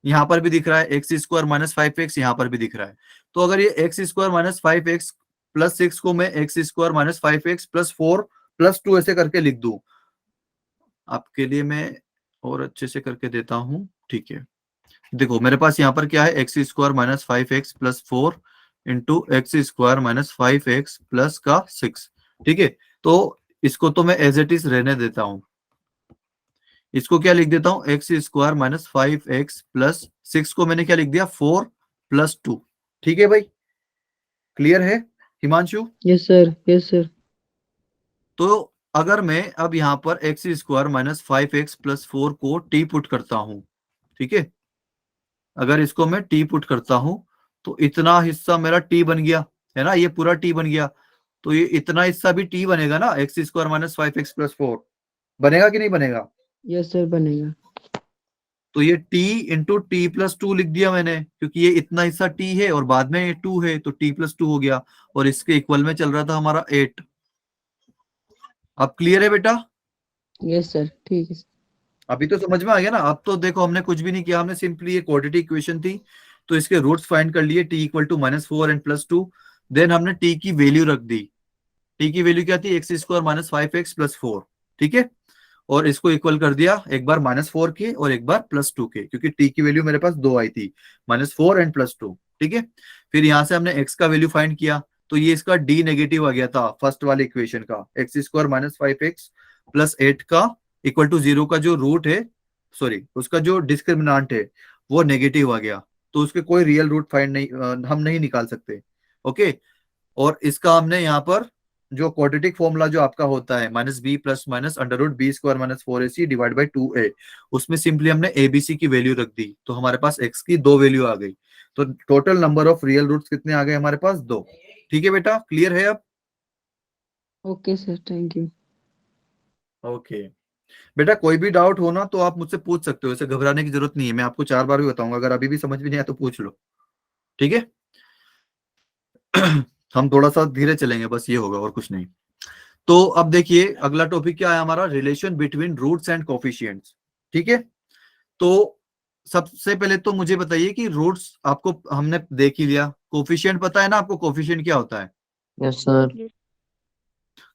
यहाँ पर भी दिख रहा है, एक्स स्क्वायर माइनस 5x यहाँ पर भी दिख रहा है। तो अगर ये x square minus 5x plus 6 को मैं X square minus 5x plus 4 plus 2 ऐसे करके लिख दूं, आपके लिए मैं और अच्छे से करके देता हूं। ठीक है, देखो मेरे पास यहाँ पर क्या है, x square minus 5x plus 4 into x square minus 5x plus का 6। ठीक है, तो इसको तो मैं एज इट इज रहने देता हूं, इसको क्या लिख देता हूं, x square minus 5x plus 6 को मैंने क्या लिख दिया, 4 प्लस 2। ठीक है भाई, क्लियर है Himanshu?
Yes sir, yes sir.
तो अगर मैं अब यहाँ पर x square minus 5x plus 4 को टी पुट करता हूं, ठीक है, अगर इसको मैं टी पुट करता हूं तो इतना हिस्सा मेरा टी बन गया, है ना, ये पूरा टी बन गया। तो ये इतना हिस्सा भी टी बनेगा ना, x square minus 5x plus 4 बनेगा कि नहीं बनेगा?
यस सर बनेगा।
तो ये t इंटू टी प्लस 2 लिख दिया मैंने, क्योंकि ये इतना हिस्सा t है और बाद में ये 2 है, तो t प्लस 2 हो गया, और इसके इक्वल में चल रहा था हमारा 8। अब क्लियर है बेटा?
यस सर, ठीक है।
अभी तो समझ में आ गया ना? अब तो देखो हमने कुछ भी नहीं किया, हमने सिंपली ये क्वाड्रेटिक इक्वेशन थी तो इसके रूट्स फाइंड कर लिए, t equal to -4 and plus 2। Then हमने t की वैल्यू रख दी, t की वैल्यू क्या थी, x square minus 5x plus 4। ठीक है, और इसको इक्वल कर दिया एक बार -4 के और एक बार +2 के, क्योंकि t की वैल्यू मेरे पास 2 आई थी, -4 एंड +2। ठीक है, फिर यहां से हमने x का वैल्यू फाइंड किया, तो ये इसका d नेगेटिव आ गया था फर्स्ट वाले इक्वेशन का, x square minus 5x plus 8 का इक्वल टू 0 का जो रूट है, सॉरी उसका जो डिस्क्रिमिनांट है वो नेगेटिव आ गया, तो उसके कोई रियल रूट फाइंड नहीं, हम नहीं निकाल सकते। ओके, और इसका हमने यहाँ पर जो क्वाड्रेटिक फॉर्मूला जो आपका होता है -b plus minus under root B square minus 4ac divide by 2a, उसमें सिंपली हमने abc की वैल्यू रख दी, तो हमारे पास x की 2 वैल्यू आ गई। तो total number of real roots कितने आ गए हमारे पास, 2। ठीक है बेटा, क्लियर है अब?
Okay sir, thank you.
Okay बेटा, कोई भी डाउट हो ना तो आप मुझसे पूछ सकते हो, इसे घबराने की जरूरत नहीं है, मैं आपको 4 बार भी बताऊंगा, अगर अभी भी समझ में नहीं आया तो पूछ लो। ठीक है हम थोड़ा सा धीरे चलेंगे, बस ये होगा और कुछ नहीं। तो अब देखिए अगला टॉपिक क्या है हमारा, relation between roots and coefficients. ठीक है, तो सबसे पहले तो मुझे बताइए कि रूट्स आपको हमने देख ही लिया, कोफिशिएंट पता है ना आपको, कोफिशिएंट क्या होता है?
Yes sir.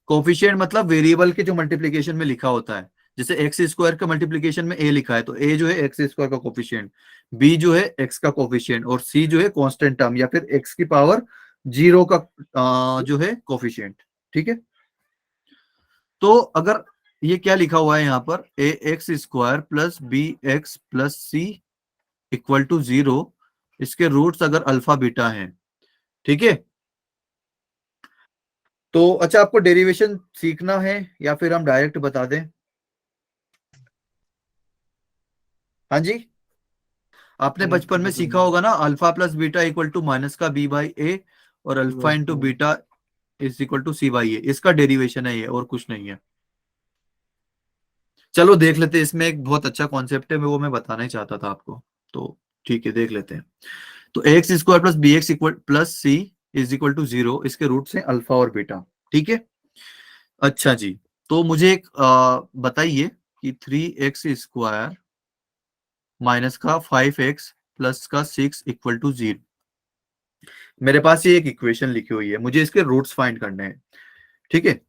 कोफिशिएंट मतलब वेरिएबल के जो मल्टीप्लिकेशन में लिखा होता है, जैसे एक्स स्क्वायर का मल्टीप्लिकेशन में ए लिखा है तो ए जो है एक्स स्क्वायर का कोफिशिएंट, बी जो है एक्स का कोफिशिएंट, और सी जो है कांस्टेंट टर्म या फिर एक्स की पावर 0 का जो है कोफिशिएंट। ठीक है, तो अगर ये क्या लिखा हुआ है यहाँ पर, A X square plus B X plus C equal to 0, इसके रूट्स अगर अल्फा बीटा हैं, ठीक है। तो अच्छा, आपको डेरिवेशन सीखना है या फिर हम डायरेक्ट बता दें? हाँ जी, आपने बचपन में सीखा होगा ना, alpha plus beta equal to minus का बी बाई ए और alpha into beta is equal to C by A, इसका डेरिवेशन है ये, और कुछ नहीं है। चलो देख लेते हैं, इसमें एक बहुत अच्छा कॉन्सेप्ट है, वो मैं बताना ही चाहता था आपको, तो ठीक है देख लेते हैं। तो X square plus B X equal plus C is equal to 0, इसके रूट्स हैं अल्फा और बीटा। ठीक है, अच्छा जी, तो मुझे एक बताइए कि 3x स्क्वायर माइनस का 5x प्लस का 6 इक्वल टू 0, मेरे पास ये एक इक्वेशन लिखी हुई है, मुझे इसके रूट्स फाइंड करने हैं। ठीक है,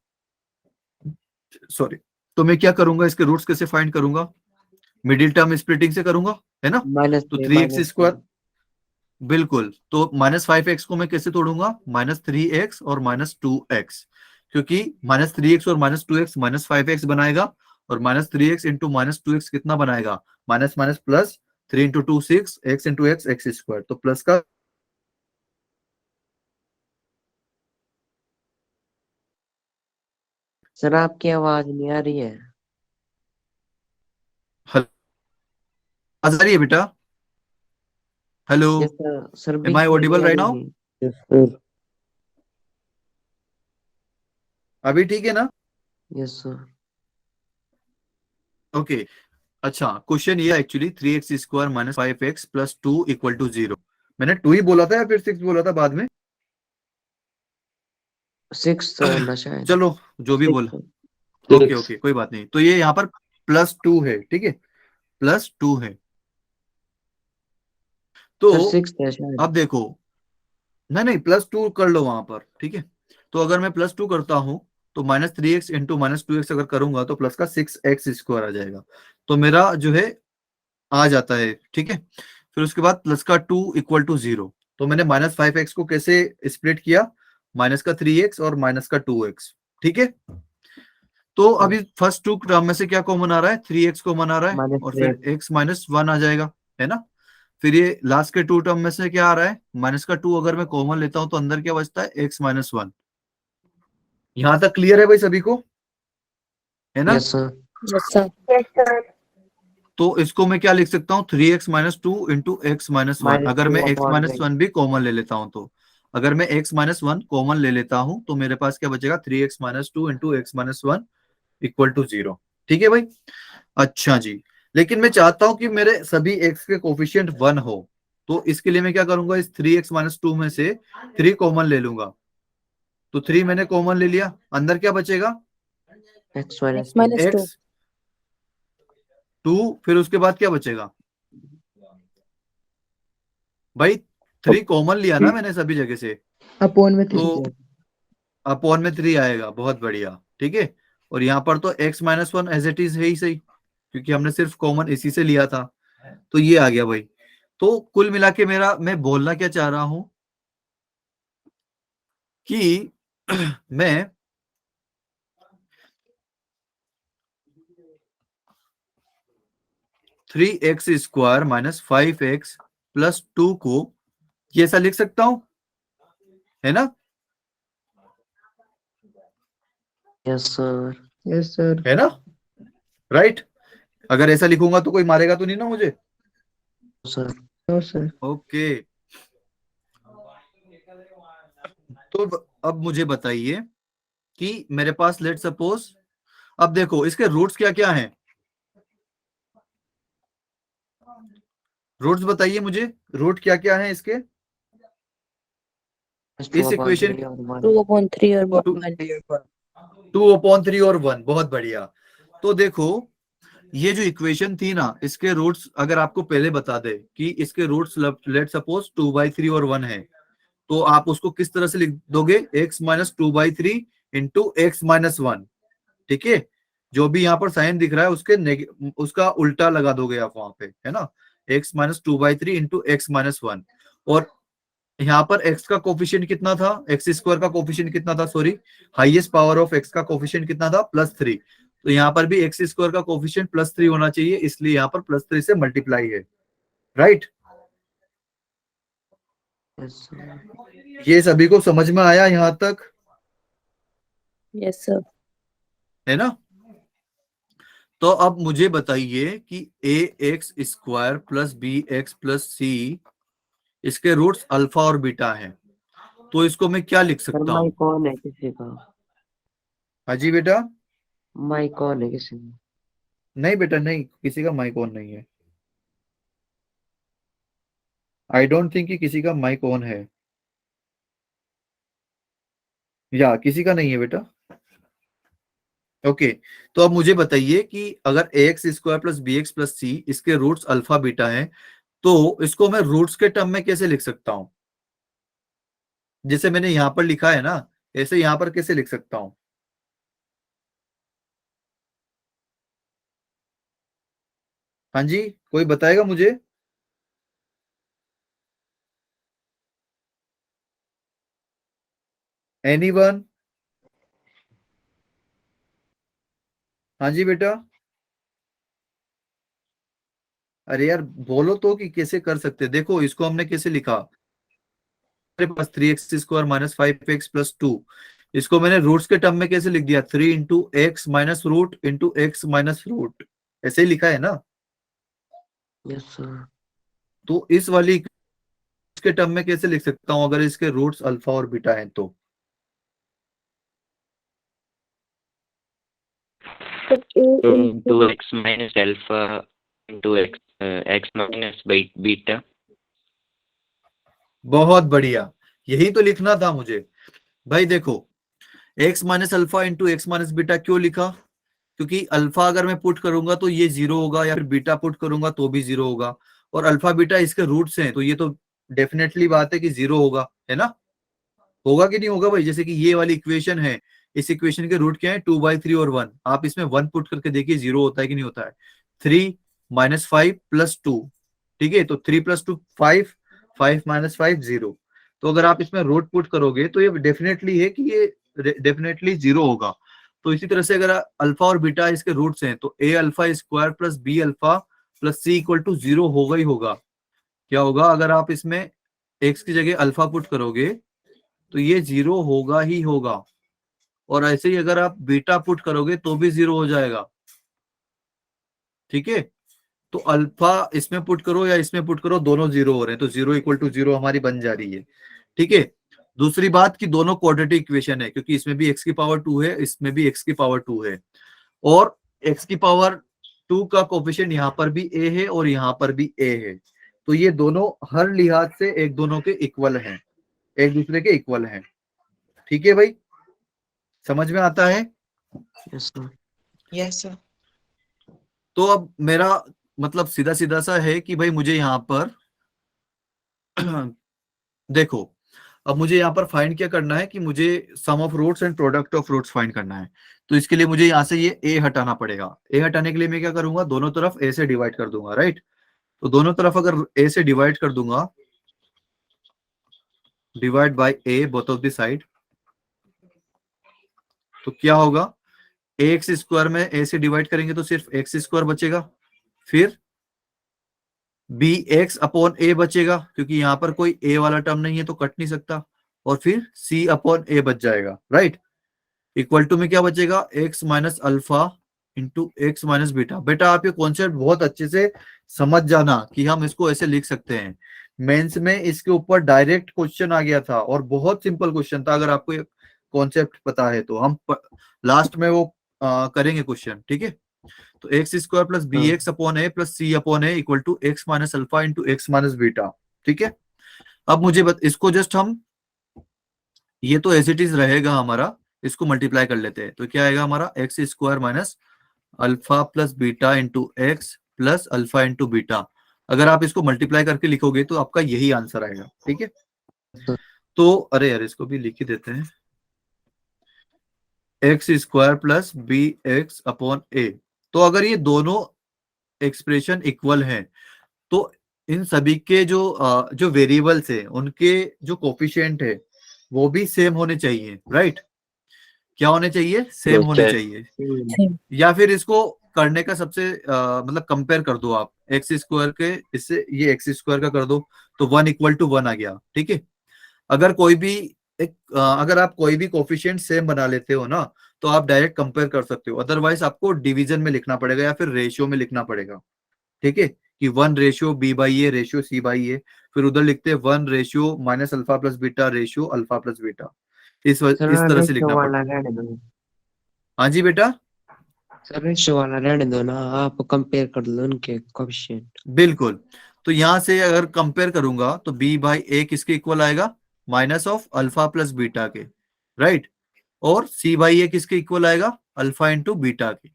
सॉरी, तो मैं क्या करूंगा, इसके रूट्स कैसे फाइंड करूंगा? मिडिल टर्म स्प्लिटिंग से करूंगा, है ना।
माइनस
तो 3x स्क्वायर, बिल्कुल, तो माइनस 5x को मैं कैसे तोड़ूंगा, माइनस 3x और माइनस 2x, क्योंकि माइनस 3x और माइनस 2x माइनस 5x बनाएगा, और minus 3x into minus 2x कितना बनाएगा, minus minus plus, 3 into 2 6, x into x x square, तो प्लस का
सर आपकी आवाज नहीं आ रही है।
आ रही है बेटा? Hello,
yes sir. Sir
am I audible right now?
Yes sir.
अभी ठीक है ना?
Yes sir.
ओके, अच्छा, क्वेश्चन ये actually 3x square minus 5x plus 2 equal to 0, मैंने 2 ही बोला था या फिर 6 बोला था बाद में?
6 होना शायद।
चलो जो भी बोला,
6।
ओके ओके कोई बात नहीं, तो ये यहाँ पर प्लस 2 है, ठीक है, प्लस 2 है। तो
सर 6 है शायद।
अब देखो, नहीं नहीं, प्लस 2 कर लो वहां पर, ठीक है। तो अगर मैं प्लस 2 करता हूं तो minus 3x into minus 2x अगर करूंगा तो प्लस का 6x स्क्वायर आ जाएगा, तो मेरा जो है आ जाता है, ठीक है। फिर उसके बाद प्लस का 2 इक्वल टू 0, तो मैंने माइनस 5x को कैसे स्प्लिट किया, माइनस का 3x और माइनस का 2x, ठीक है। तो अभी फर्स्ट 2 टर्म में से क्या कॉमन आ रहा है, 3x कॉमन आ रहा है,
माइनस
और फिर
3x।
x माइनस 1 आ जाएगा, है ना। फिर ये लास्ट के 2 टर्म में से क्या आ रहा है, माइनस का 2 अगर मैं कॉमन लेता हूं तो अंदर क्या बचता है, x माइनस 1। यहां तक क्लियर है भाई सभी को, है ना।
Yes sir.
Yes sir.
Yes sir.
तो इसको मैं क्या लिख सकता हूँ, 3x minus 2 into x minus 1,
minus
अगर
2
मैं x
अपॉन
माइनस 1 भी कॉमन ले लेता हूं तो, अगर मैं x माइनस 1 कॉमन ले लेता हूं तो मेरे पास क्या बचेगा, 3x minus 2 into x minus 1 equal to 0। ठीक है भाई, अच्छा जी, लेकिन मैं चाहता हूं कि मेरे सभी x के कोफिशिएंट 1 हो, तो इसके लिए मैं क्या करूंगा, इस 3x माइनस 2 में से 3 कॉमन ले लूंगा, तो 3 मैंने कॉमन ले लिया, अंदर क्या बचेगा,
x minus
x minus 2
x 2, फिर उसके बाद क्या बचेगा भाई, 3 कॉमन लिया ना मैंने सभी जगह से,
अपॉन में 3।
तो अपॉन में 3 आएगा, बहुत बढ़िया, ठीक है। और यहाँ पर तो x minus 1 as it is है ही सही, क्योंकि हमने सिर्फ कॉमन इसी से लिया था, तो ये आ गया भाई। तो कुल मिला के मेरा, मैं बोलना क्या चाह रहा हूं कि मैं 3x square minus 5x plus 2 को ये ऐसा लिख सकता हूं, है ना,
यस सर।
Yes sir.
है ना, राइट। अगर ऐसा लिखूंगा तो कोई मारेगा तो नहीं ना मुझे,
सर।
No sir.
ओके। तो अब मुझे बताइए कि मेरे पास लेट सपोज, अब देखो इसके रूट्स क्या क्या हैं, रूट्स बताइए मुझे, रूट क्या क्या है इसके, इस इक्वेशन
2/3 और 1।
2/3 और 1, बहुत बढ़िया। तो देखो ये जो इक्वेशन थी ना, इसके रूट्स अगर आपको पहले बता दे कि इसके रूट्स लेट सपोज 2/3 और 1 है, तो आप उसको किस तरह से लिख दोगे? x minus 2/3 into x minus 1। ठीक है, जो भी यहाँ पर साइन दिख रहा है उसका उल्टा लगा दोगे आप वहां पे, है ना? x minus 2/3 into x minus 1। और यहाँ पर x का कोफिशिएंट कितना था? एक्स स्क्वायर का कोफिशिएंट कितना था? Sorry, highest power of x का कोफिशिएंट कितना था? +3। तो यहाँ पर भी एक्स स्क्वायर का कोफिशिएंट +3 होना चाहिए, इसलिए यहाँ पर +3 से मल्टीप्लाई है, राइट?
Yes, sir.
ये सभी को समझ में आया यहाँ तक,
यस सर।
है ना? तो अब मुझे बताइए कि ax² plus bx plus c इसके रूट्स अल्फा और बीटा हैं, तो इसको मैं क्या लिख
सर
सकता हूँ?
माइक ऑन है किसी का?
हाजी बेटा?
माइक ऑन है किसी का?
नहीं बेटा नहीं, किसी का माइक ऑन नहीं है। आई डोंट थिंक कि किसी का माइक ऑन है, या किसी का नहीं है बेटा। ओके, तो अब मुझे बताइए कि अगर ax² plus bx plus c इसके रूट्स अल्फा बीटा हैं, तो इसको मैं रूट्स के टर्म में कैसे लिख सकता हूं? जैसे मैंने यहां पर लिखा है ना, ऐसे यहां पर कैसे लिख सकता हूं? हाँ जी, कोई बताएगा मुझे? एनीवन? हाँ जी बेटा। अरे यार बोलो तो कि कैसे कर सकते। देखो इसको हमने कैसे लिखा, मेरे पास 3x² माइनस 5x प्लस 2, इसको मैंने रूट्स के टर्म में कैसे लिख दिया? 3 into x minus root into x minus root, ऐसे ही लिखा है ना?
Yes sir.
तो इस वाली के टर्म में कैसे लिख सकता हूं अगर इसके रूट्स अल्फा और बीटा हैं तो?
into x minus alpha into x minus beta.
बहुत बढ़िया, यही तो लिखना था मुझे। भाई देखो, x minus alpha into x minus beta क्यों लिखा? क्योंकि अल्फा अगर मैं पुट करूंगा तो ये 0 होगा, या फिर बीटा पुट करूंगा तो भी 0 होगा, और अल्फा बीटा इसके रूट्स हैं, तो ये तो डेफिनेटली बात है कि 0 होगा, है ना? होगा कि नहीं होगा भाई? जैसे कि ये वाली इक्वेशन है, इस इक्वेशन के रूट क्या है? 2/3 और 1। आप इसमें 1 पुट करके देखिए 0 होता है कि नहीं होता है? 3 माइनस 5 प्लस 2, ठीक है, तो 3 प्लस 2 5, 5 माइनस 5 0। तो अगर आप इसमें रूट पुट करोगे तो ये डेफिनेटली है कि ये डेफिनेटली 0 होगा। तो इसी तरह से अगर अल्फा और बीटा इसके रूट्स हैं, तो a alpha square plus b alpha plus c equal to 0 होगा ही होगा। क्या होगा अगर आप इसमें x की जगह अल्फा पुट करोगे तो ये 0 होगा ही होगा, और ऐसे ही अगर आप बीटा पुट करोगे तो भी 0 हो जाएगा। ठीक है, तो अल्फा इसमें पुट करो या इसमें पुट करो, दोनों 0 हो रहे हैं, तो 0 इक्वल टू 0 हमारी बन जा रही है। ठीक है, दूसरी बात कि दोनों क्वाड्रेटिक इक्वेशन है, क्योंकि इसमें भी x की पावर 2 है, इसमें भी x की पावर 2 है, और x की पावर 2 का कोफिशिएंट यहाँ पर भी a है और यहाँ पर भी a है, तो ये दोनों हर लिहाज से एक दोनों के इक्वल हैं, एक दूसरे के इक्वल हैं। ठीक है भाई, समझ में आता है?
Yes sir.
Yes sir.
तो अब मेरा मतलब सीधा सीधा सा है कि भाई मुझे यहाँ पर देखो, अब मुझे यहाँ पर फाइंड क्या करना है कि मुझे sum of roots and product of roots find करना है। तो इसके लिए मुझे यहाँ से ये a हटाना पड़ेगा। a हटाने के लिए मैं क्या करूंगा? दोनों तरफ a से डिवाइड कर दूंगा, राइट? तो दोनों तरफ अगर a से डिवाइड कर दूंगा, divide by a both of the side, तो क्या होगा? ax² में a से डिवाइड करेंगे तो सिर्फ x² बचेगा, फिर bx अपॉन a बचेगा, क्योंकि यहाँ पर कोई a वाला टर्म नहीं है तो कट नहीं सकता, और फिर c अपॉन a बच जाएगा, राइट? इक्वल टू में क्या बचेगा? x minus alpha into x minus beta. बेटा आप ये कॉन्सेप्ट बहुत अच्छे से समझ जाना कि हम इसको ऐसे लिख सकते हैं। मेंस में इसके ऊपर डायरेक्ट क्वेश्चन आ गया था और बहुत सिंपल क्वेश्चन था, अगर आपको ये कॉन्सेप्ट पता है तो। हम लास्ट में वो करेंगे क्वेश्चन, ठीक है? तो x² plus B X upon A plus C upon A equal to X minus alpha into x minus beta. ठीक है, अब मुझे इसको जस्ट हम, ये तो एज इट इज रहेगा हमारा, इसको मल्टीप्लाई कर लेते हैं, तो क्या आएगा हमारा? x² minus alpha plus beta into x plus alpha into beta. अगर आप इसको मल्टीप्लाई करके लिखोगे तो आपका यही आंसर आएगा, ठीक है। तो अरे यार इसको भी लिख ही देते हैं, X square plus B X upon A. तो अगर ये दोनों एक्सप्रेशन इक्वल हैं तो इन सभी के जो वेरिएबल्स है उनके जो कोफिशिएंट है वो भी सेम होने चाहिए, राइट। क्या होने चाहिए? सेम
Yes,
होने
sir.
चाहिए। या फिर इसको करने का सबसे मतलब कंपेयर कर दो आप, एक्स स्क्वायर के इससे ये एक्स स्क्वायर का कर दो तो 1 इक्वल टू 1 आ गया, ठीक है। अगर कोई भी अगर आप कोई भी कोफिशिएंट सेम बना लेते हो ना तो आप डायरेक्ट कंपेयर कर सकते हो, अदरवाइज आपको डिवीजन में लिखना पड़ेगा या फिर रेशियो में लिखना पड़ेगा, ठीक है। कि 1 ratio B by A ratio C by A, फिर उधर लिखते हैं 1 ratio minus alpha plus beta ratio alpha plus beta, इस तरह से
रेशो
लिखना
वाला
पड़ता है।
रहने दो।
हाँ जी बेटा,
सर रेशो वाला रहने दो ना, आप कंपेयर कर लो उनके कोएफिशिएंट।
बिल्कुल। तो यहां से अगर कंपेयर करूंगा तो बी बाई ए किसके इक्वल आएगा? Minus of alpha plus beta के, राइट। और सी बाई ए किसके इक्वल आएगा? अल्फा इंटू बीटा के,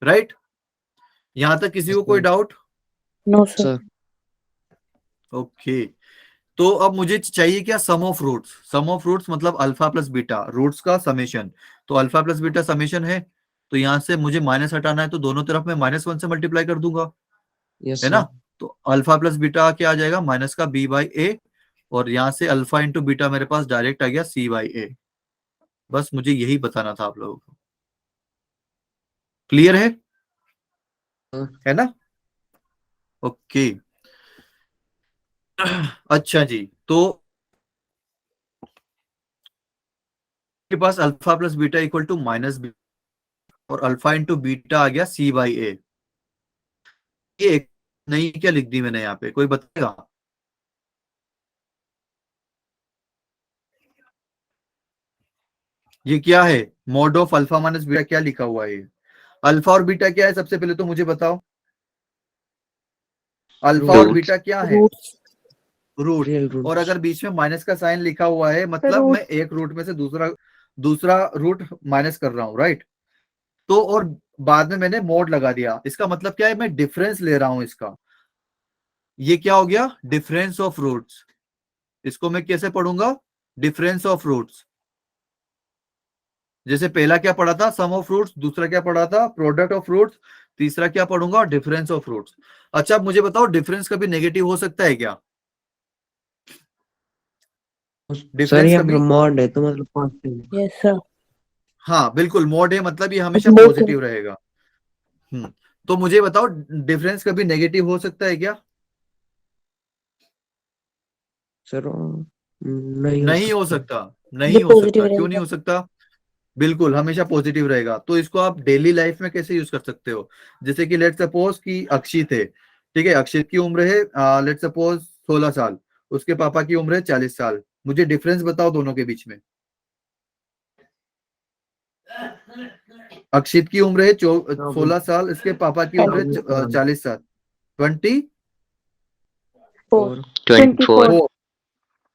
राइट। यहां तक किसी को कोई doubt?
No sir.
Sir
okay. तो अब मुझे चाहिए क्या? Sum of roots. Sum of roots मतलब अल्फा प्लस बीटा, रूट्स का समेशन। तो अल्फा प्लस बीटा समेशन है, तो यहां से मुझे माइनस हटाना है तो दोनों तरफ मैं -1 से मल्टीप्लाई कर दूंगा,
यस
है ना। तो अल्फा प्लस बीटा क्या आ जाएगा? माइनस का बी बाई ए, और यहां से अल्फा इंटू बीटा मेरे पास डायरेक्ट आ गया सी बाई ए। बस मुझे यही बताना था आप लोगों को। क्लियर है ना? ओके। अच्छा जी, तो के पास alpha plus beta equal to minus B, और अल्फा इंटू बीटा आ गया सी बाई ए। ये एक नहीं, क्या लिख दी मैंने यहाँ पे, कोई बताएगा? ये क्या है? Mod of alpha minus beta क्या लिखा हुआ है? अल्फा और बीटा क्या है सबसे पहले तो मुझे बताओ। अल्फा और
Roots.
बीटा क्या है?
रूट्स।
रूट।
Real root.
और अगर बीच में माइनस का साइन लिखा हुआ है मतलब
Root.
मैं एक रूट में से दूसरा रूट माइनस कर रहा हूं, राइट। तो और बाद में मैंने मोड लगा दिया, इसका मतलब क्या है? मैं डिफरेंस ले रहा हूं इसका। ये क्या हो गया? Difference of roots. इसको मैं कैसे पढ़ूंगा? Difference of roots. जैसे पहला क्या पढ़ा था? Sum of roots. दूसरा क्या पढ़ा था? Product of roots. तीसरा क्या पढ़ूंगा? Difference of roots. अच्छा, अब मुझे बताओ, डिफरेंस कभी नेगेटिव हो सकता है क्या?
सर
डिफरेंस
ये
कभी,
मॉड है तो मतलब पॉजिटिव।
Yes sir.
हाँ बिल्कुल, मॉड है मतलब ये हमेशा
बिल्कुल।
पॉजिटिव रहेगा। तो मुझे बताओ, डिफरेंस कभी नेगेटिव हो सकता है क्या?
सर नहीं
नहीं हो
सकता।
सकता,
ये
नहीं हो
पॉजिटिव
सकता। क्यों नहीं
रहेगा।
हो सकता? बिल्कुल हमेशा पॉजिटिव रहेगा। तो इसको आप डेली लाइफ में कैसे यूज कर सकते हो? जैसे कि लेट सपोज कि अक्षित है, ठीक है। अक्षित की उम्र है लेट सपोज 16 साल, उसके पापा की उम्र है 40 साल। मुझे डिफरेंस बताओ दोनों के बीच में। अक्षित की उम्र है 16 साल, इसके पापा की उम्र है 40 साल। 24।
24.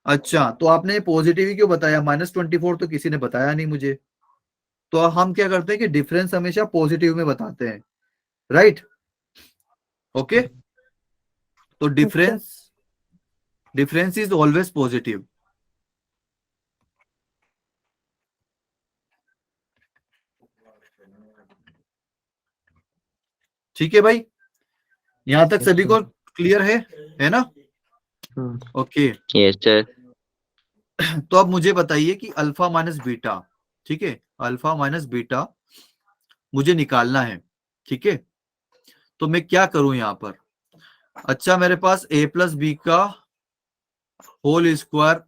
अच्छा, तो आपने पॉजिटिव ही क्यों बताया? -24 तो किसी ने बताया नहीं मुझे। तो हम क्या करते हैं कि डिफरेंस हमेशा पॉजिटिव में बताते हैं, राइट। ओके। तो डिफरेंस इज ऑलवेज पॉजिटिव। ठीक है भाई, यहां तक सभी को क्लियर है ना? ओके।
Yes, sir.
तो अब मुझे बताइए कि अल्फा माइनस बीटा, ठीक है, अल्फा माइनस बीटा मुझे निकालना है, ठीक है। तो मैं क्या करूं यहां पर? अच्छा, मेरे पास a प्लस बी का होल स्क्वायर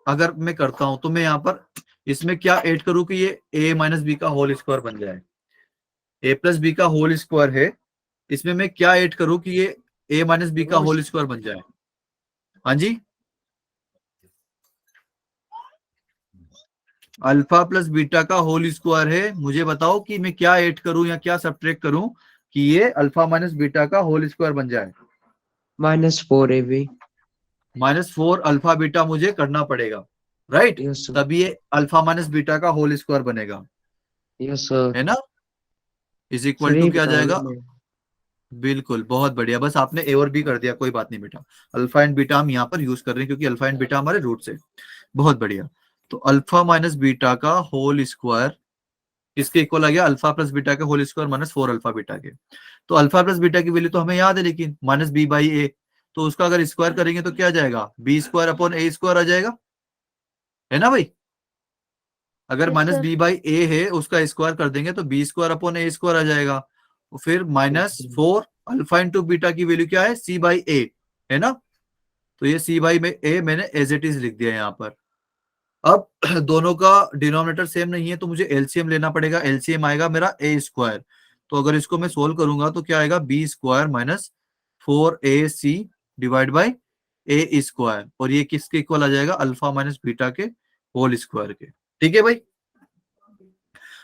अगर मैं करता हूं तो मैं यहां पर इसमें क्या ऐड करूं कि ये a माइनस बी का होल स्क्वायर बन जाए? a प्लस बी का होल स्क्वायर है, इसमें मैं क्या ऐड करूं कि ये a माइनस बी का होल स्क्वायर बन जाए? हाँ जी, अल्फा प्लस बीटा का होल स्क्वायर है, मुझे बताओ कि मैं क्या ऐड करूं या क्या सब्ट्रैक्ट करूं कि ये अल्फा माइनस बीटा का होल स्क्वायर बन जाए?
-4 AB।
-4 अल्फा बीटा मुझे करना पड़ेगा, राइट।
Yes sir.
तभी ये अल्फा माइनस बीटा का होल स्क्वायर बनेगा,
यस सर।
है ना? इज इक्वल
सर
टू
यही
क्या आ
बताया
जाएगा?
मैंने।
बिल्कुल, बहुत बढ़िया, बस आपने ए और बी कर दिया, कोई बात नहीं बेटा। अल्फा एंड बीटा हम यहाँ पर यूज कर रहे हैं क्योंकि अल्फा एंड बीटा हमारे रूट से। बहुत बढ़िया। तो अल्फा माइनस बीटा का होल स्क्वायर इसके इक्वल आ गया अल्फा प्लस बीटा के whole square minus 4 alpha beta के। तो अल्फा प्लस बीटा की वैल्यू तो हमें याद है, लेकिन माइनस बी बाई ए, तो उसका अगर स्क्वायर करेंगे तो क्या आ जाएगा? B square upon A square आ जाएगा, है ना भाई? अगर
Yes,
minus
sir.
B by A है उसका स्क्वायर कर देंगे तो B square upon A square आ जाएगा। तो फिर माइनस 4 अल्फा इंटू बीटा की वैल्यू क्या है? सी बाई ए, है ना? तो ये सी बाई में ए मैंने एज इट इज लिख दिया यहाँ पर। अब दोनों का डिनोमिनेटर सेम नहीं है तो मुझे एलसीएम लेना पड़ेगा। एलसीएम आएगा मेरा ए स्क्वायर। तो अगर इसको मैं सोल्व करूंगा तो क्या आएगा? B square minus 4ac divide by A square, और ये किसके इक्वल आ जाएगा? अल्फा माइनस बीटा के होल स्क्वायर के। ठीक है भाई।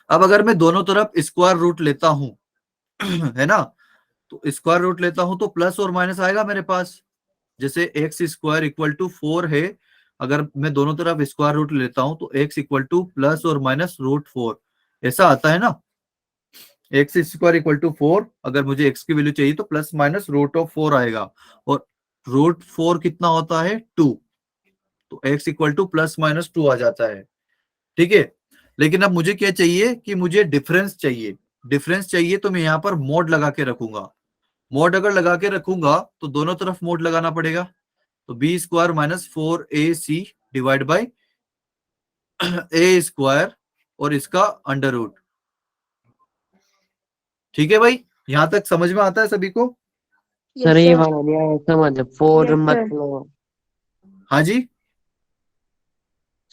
अब अगर मैं दोनों तरफ स्क्वायर रूट लेता हूं है ना, तो स्क्वायर रूट लेता हूं तो प्लस और माइनस आएगा मेरे पास। जैसे एक्स स्क्वायर इक्वल टू 4 है, अगर मैं दोनों तरफ स्क्वायर रूट लेता हूं तो एक्स इक्वल टू प्लस और माइनस रूट 4 ऐसा आता है ना। एक्स स्क्वायर इक्वल टू 4, अगर मुझे एक्स की वैल्यू चाहिए तो प्लस माइनस रूट ऑफ 4 आएगा, और रूट 4 कितना होता है? 2। तो x equal to plus minus 2 आ जाता है। ठीक है। लेकिन अब मुझे क्या चाहिए कि मुझे डिफरेंस चाहिए। डिफरेंस चाहिए तो मैं यहाँ पर मोड लगा के रखूंगा। मोड अगर लगा के रखूंगा तो दोनों तरफ मोड लगाना पड़ेगा। तो B square minus 4ac divide by A square और इसका अंडर रूट। ठीक है भाई, यहां तक समझ में आता है सभी को?
सर
Yes,
ये
sir.
वाला नहीं आया समझ। 4
Yes, sir.
मतलब
हाँ जी,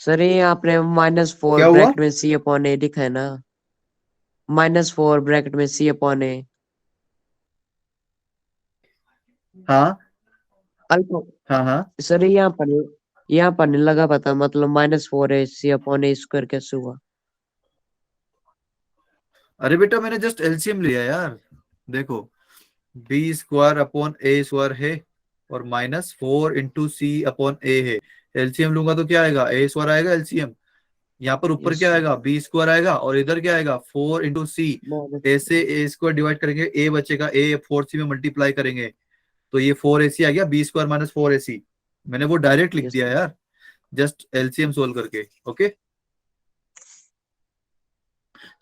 सर ये आपने -4
क्या हुआ?
ब्रैकेट में सी अपॉन ए लिखा है ना। -4 ब्रैकेट में सी अपॉन ए
हाँ
अल्फा।
हाँ हाँ।
सर यहाँ पर नहीं लगा पता, मतलब -4 है सी अपॉन ए स्क्वायर कैसे हुआ?
अरे बेटा मैंने जस्ट एलसीएम लिया यार। देखो, B square upon A square है और माइनस 4 इंटू सी अपॉन ए है। एलसीएम लूंगा तो क्या आएगा? ए स्क्वायर आएगा एलसीएम। यहाँ पर ऊपर
यस
क्या
सर।
आएगा? बी स्क्वायर आएगा, और इधर क्या आएगा? 4 इंटू सी। ऐसे ए स्क्वायर डिवाइड करेंगे, ए बचेगा, ए 4c में मल्टीप्लाई करेंगे तो ये 4ac आ गया। बी स्क्वायर माइनस 4ac, मैंने वो डायरेक्ट लिख
यस
दिया यार, जस्ट एलसीएम सोल्व करके। ओके,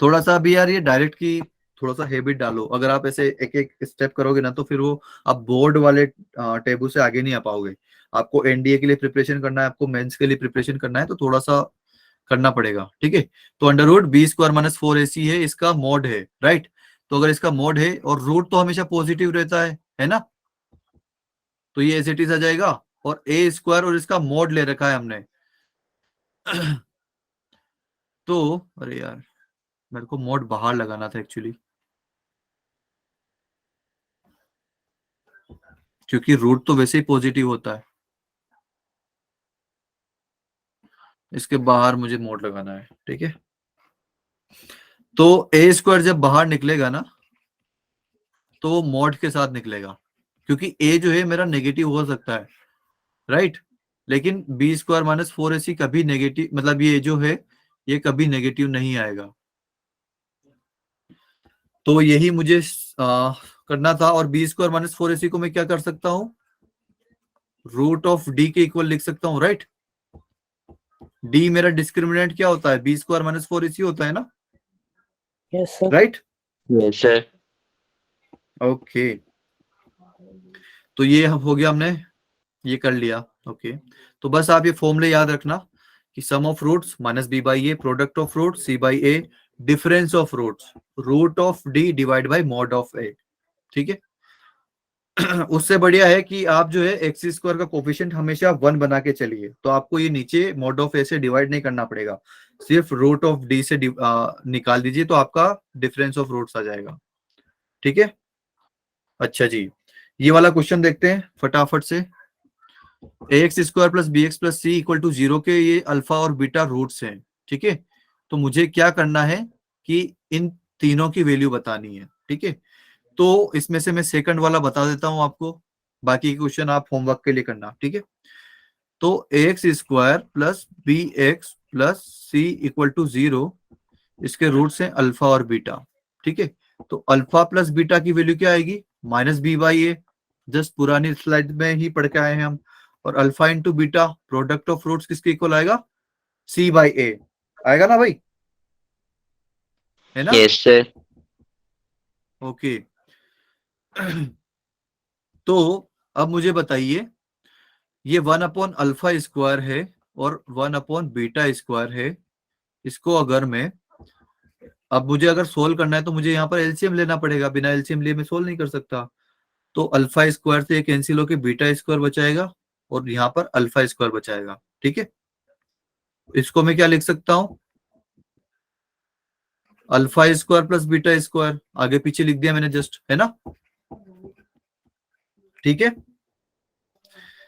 थोड़ा सा अभी यार ये डायरेक्ट की थोड़ा सा हैबिट डालो। अगर आप ऐसे एक एक स्टेप करोगे ना तो फिर वो आप बोर्ड वाले टेबल से आगे नहीं आ पाओगे। आपको एनडीए के लिए प्रिपरेशन करना है, आपको मेंस के लिए प्रिपरेशन करना है, तो थोड़ा सा करना पड़ेगा। ठीक है। तो under root B square minus 4ac है, इसका मोड है, राइट? तो अगर इसका मोड है और रूट तो हमेशा पॉजिटिव रहता है ना, तो ये एज इट इज आ जाएगा। और ए स्क्वायर और इसका मोड ले रखा है हमने तो अरे यार मेरे को मोड बाहर लगाना था एक्चुअली, क्योंकि रूट तो वैसे ही पॉजिटिव होता है। इसके बाहर मुझे मोड लगाना है। ठीक है। तो ए स्क्वायर जब बाहर निकलेगा ना तो वो मोड के साथ निकलेगा, क्योंकि ए जो है मेरा नेगेटिव हो सकता है, राइट? लेकिन बी स्क्वायर माइनस 4ac कभी नेगेटिव, मतलब ये जो है ये कभी नेगेटिव नहीं आएगा। तो यही मुझे करना था। और बी स्क्वायर माइनस 4ac को मैं क्या कर सकता हूँ? रूट ऑफ डी के इक्वल लिख सकता हूँ, राइट? डी मेरा डिस्क्रिमिनेंट क्या होता है? बी स्क्वायर माइनस 4ac होता है ना,
Yes, sir.
Right?
Yes, sir.
Okay, तो ये हो गया, हमने ये कर लिया। ओके, तो बस आप ये फॉर्मूले याद रखना कि sum of roots minus B by A, product of root C by A, difference of roots root of D divide by mod of A. ठीक है। उससे बढ़िया है कि आप जो है एक्स स्क्वायर का कोफिशिएंट हमेशा 1 बना के चलिए, तो आपको ये नीचे मॉड ऑफ ए से डिवाइड नहीं करना पड़ेगा, सिर्फ रूट ऑफ डी से निकाल दीजिए तो आपका डिफरेंस ऑफ रूट्स आ जाएगा। ठीक है। अच्छा जी, ये वाला क्वेश्चन देखते हैं फटाफट से। X square plus B X plus C equal to 0 के ये अल्फा और बीटा रूट्स हैं। ठीक है। तो मुझे क्या करना है कि इन तीनों की वैल्यू बतानी है। ठीक है। तो इसमें से मैं सेकंड वाला बता देता हूं आपको, बाकी क्वेश्चन आप होमवर्क के लिए करना। ठीक है। तो X square plus B X plus C equal to 0, इसके रूट्स हैं अल्फा और बीटा। ठीक है। तो अल्फा प्लस बीटा की वैल्यू क्या आएगी, minus B by A, just पुरानी स्लाइड में ही पढ़ के आए हैं हम। और alpha into beta product of fruits किसके इक्वल आएगा, सी बाई ए आएगा ना भाई, है ना?
Yes, sir.
ओके तो अब मुझे बताइए, ये 1 अपॉन अल्फा स्क्वायर है और 1 अपॉन बीटा स्क्वायर है, इसको अगर मैं, अब मुझे अगर सोल्व करना है तो मुझे यहाँ पर एलसीएम लेना पड़ेगा, बिना एलसीएम लिए मैं सोल्व नहीं कर सकता। तो अल्फा स्क्वायर से कैंसिल होकर बीटा स्क्वायर बचाएगा और यहाँ पर अल्फा स्क्वायर बचाएगा, ठीक है? इसको मैं क्या लिख सकता हूँ, alpha square plus beta square, आगे पीछे लिख दिया मैंने जस्ट, है ना? ठीक है।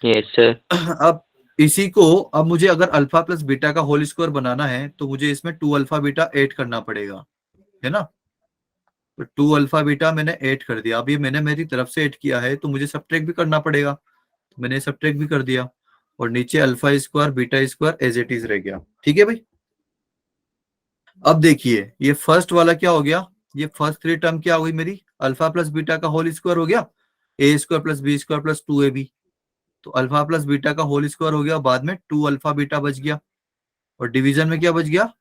Yes, sir.
अब इसी को, अब मुझे अगर अल्फा प्लस बीटा का होल स्क्वायर बनाना है तो मुझे इसमें 2 अल्फा बीटा ऐड करना पड़ेगा, है ना? तो 2 अल्फा बीटा मैंने ऐड कर दिया। अब ये मैंने मेरी तरफ से ऐड किया है तो मुझे सब्ट्रैक्ट भी करना पड़ेगा, तो मैंने सब्ट्रैक्ट भी कर दिया और नीचे alpha square beta square as it is रह गया, ठीक है भाई? अब देखिए ये फर्स्ट वाला क्या हो गया, ये फर्स्ट 3 टर्म क्या हुई मेरी, अल्फा प्लस बीटा का होल स्क्वायर हो गया, A square plus B square plus 2ab, तो अल्फा प्लस बीटा का होल स्क्वायर हो गया, बाद में 2 अल्फा बीटा बच गया और डिवीजन में क्या बच गया,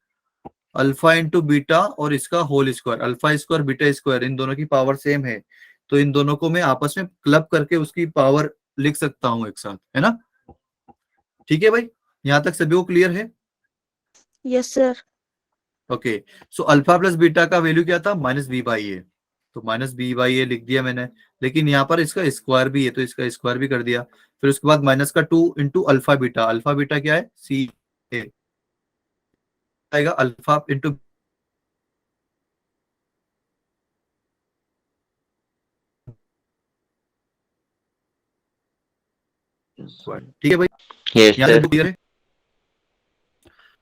अल्फा इंटू बीटा और इसका whole square, alpha square beta square, इन दोनों की पावर सेम है तो इन दोनों को मैं आपस में क्लब करके उसकी पावर लिख सकता हूं एक साथ, है ना? ठीक है भाई, यहां तक सभी को क्लियर है?
Yes sir.
Okay, so alpha plus beta का वैल्यू क्या था, माइनस बी बाई ए, तो माइनस बी बाई ए लिख दिया मैंने, लेकिन यहाँ पर इसका स्क्वायर भी है तो इसका स्क्वायर भी कर दिया। फिर उसके बाद माइनस का 2 into alpha beta, alpha beta क्या है, सी ए आएगा, अल्फा इंटू ठीक है भाई,
Yes,
यहाँ
sir.
से क्लियर है?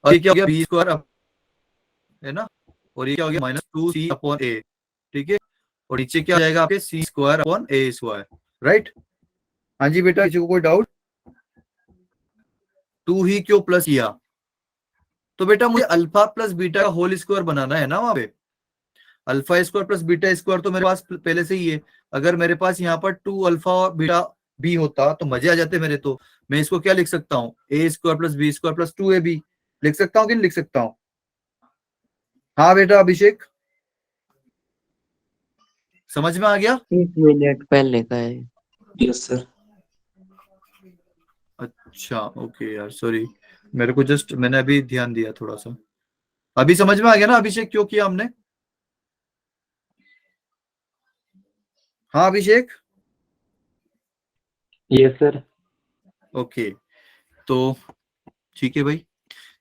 और ये क्या हो गया, बी स्क्वायर, है ना? और ये क्या हो गया, माइनस 2c अपॉन ए, ठीक है? और नीचे क्या जाएगा आपके, सी square upon A square, right? हाँ जी बेटा, किसी को कोई डाउट? 2 ही क्यों प्लस किया? तो बेटा मुझे अल्फा प्लस बीटा का होल स्क्वायर बनाना है ना, वहां पे alpha square plus beta square तो मेरे पास पहले से ही है। अगर मेरे पास यहाँ पर 2 अल्फा बीटा बी होता तो मजे आ जाते मेरे। तो मैं इसको क्या लिख सकता हूँ, A square plus B square plus 2ab लिख सकता हूँ कि नहीं लिख सकता हूँ? हाँ बेटा अभिषेक, समझ में आ गया?
1 मिनट पहले का है।
Yes sir.
अच्छा ओके यार, सॉरी, मेरे को जस्ट, मैंने अभी ध्यान दिया थोड़ा सा। अभी समझ में आ गया ना अभिषेक, क्यों किया हमने? हाँ अभिषेक,
यस सर।
ओके, तो ठीक है भाई,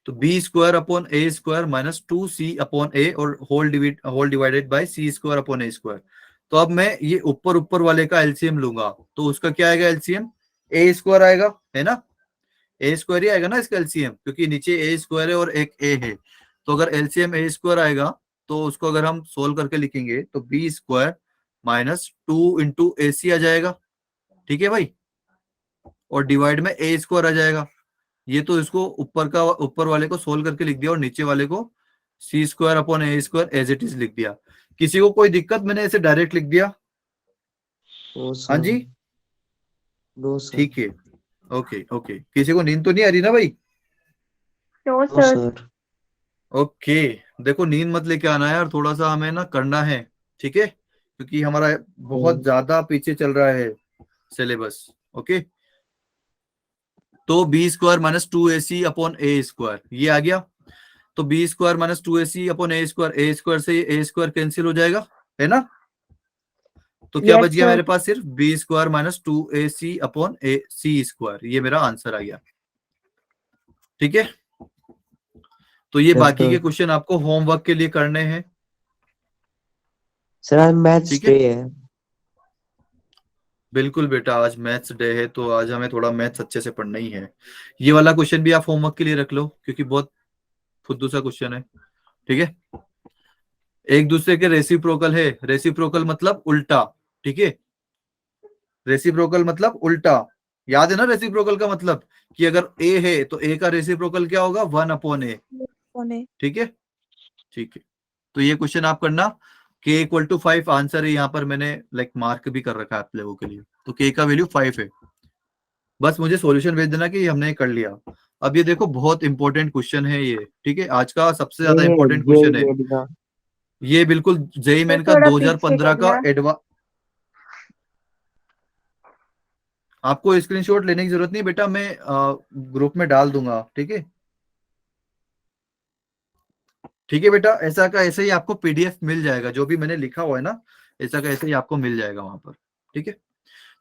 तो B square upon A square minus 2c upon A और whole divided by C square upon A square. तो अब मैं ये ऊपर ऊपर वाले का एलसीएम लूंगा तो उसका क्या आएगा एलसीएम, ए स्क्वायर आएगा, है ना? ए स्क्वायर ही आएगा ना इसका एलसीएम, क्योंकि नीचे ए स्क्वायर है और एक ए है। तो अगर एलसीएम ए स्क्वायर आएगा तो उसको अगर हम सोल्व करके लिखेंगे तो बी स्क्वायर माइनस 2 इंटू ए सी आ जाएगा, ठीक है भाई? और डिवाइड में ए स्क्वायर आ जाएगा। ये तो इसको ऊपर वाले को सोल्व करके लिख दिया और नीचे वाले को C square upon A square as it is लिख दिया। किसी को कोई दिक्कत, मैंने ऐसे डायरेक्ट लिख दिया? हाँ जी,
नो सर।
ठीक है, ओके ओके, किसी को नींद तो नहीं आ रही ना भाई?
No
no
sir.
Sir.
Okay, देखो नींद मत लेके आना है, और थोड़ा सा हमें ना करना है, ठीक है? क्योंकि हमारा बहुत ज्यादा पीछे चल रहा है सिलेबस। ओके, तो B square minus 2ac upon A square ये आ गया। तो B square minus 2ac upon A square से ए स्क्वायर कैंसिल हो जाएगा, है ना? तो क्या
Yes,
बच गया
sir.
मेरे पास, सिर्फ B square minus 2ac upon A C square, ये मेरा आंसर आ गया, ठीक है? तो ये
Yes,
बाकी
sir.
के क्वेश्चन आपको होमवर्क के लिए करने हैं,
सर आज मैथ्स
ठीक है?
डे है।
बिल्कुल बेटा, आज मैथ्स डे है तो आज हमें थोड़ा मैथ्स अच्छे से पढ़ना ही है। ये वाला क्वेश्चन भी आप होमवर्क के लिए रख लो क्योंकि बहुत फुद्दू सा क्वेश्चन है, ठीक है? एक दूसरे के रेसिप्रोकल है, रेसिप्रोकल मतलब उल्टा, ठीक है? रेसिप्रोकल मतलब उल्टा, याद है ना? रेसिप्रोकल का मतलब कि अगर ए है तो ए का रेसिप्रोकल क्या होगा, 1 अपॉन ए, ठीक है? ठीक है, तो ये क्वेश्चन आप करना k इक्वल टू 5 आंसर है, यहाँ पर मैंने लाइक मार्क भी कर रखा है आप लोगों के लिए। तो k का वैल्यू 5 है। बस मुझे सॉल्यूशन भेज देना कि हमने कर लिया। अब ये देखो बहुत इंपॉर्टेंट क्वेश्चन है ये, ठीक है, आज का सबसे ज्यादा इंपॉर्टेंट क्वेश्चन है ये। बिल्कुल जेईई मेन का
थोड़ा पीछे
2015 का
करना।
आपको स्क्रीनशॉट लेने की जरूरत नहीं बेटा, मैं ग्रुप में डाल दूंगा, ठीक है। ठीक है बेटा, ऐसा का ऐसे ही आपको पीडीएफ मिल जाएगा, जो भी मैंने लिखा हुआ है ना ऐसा का ऐसे ही आपको मिल जाएगा वहां पर, ठीक है।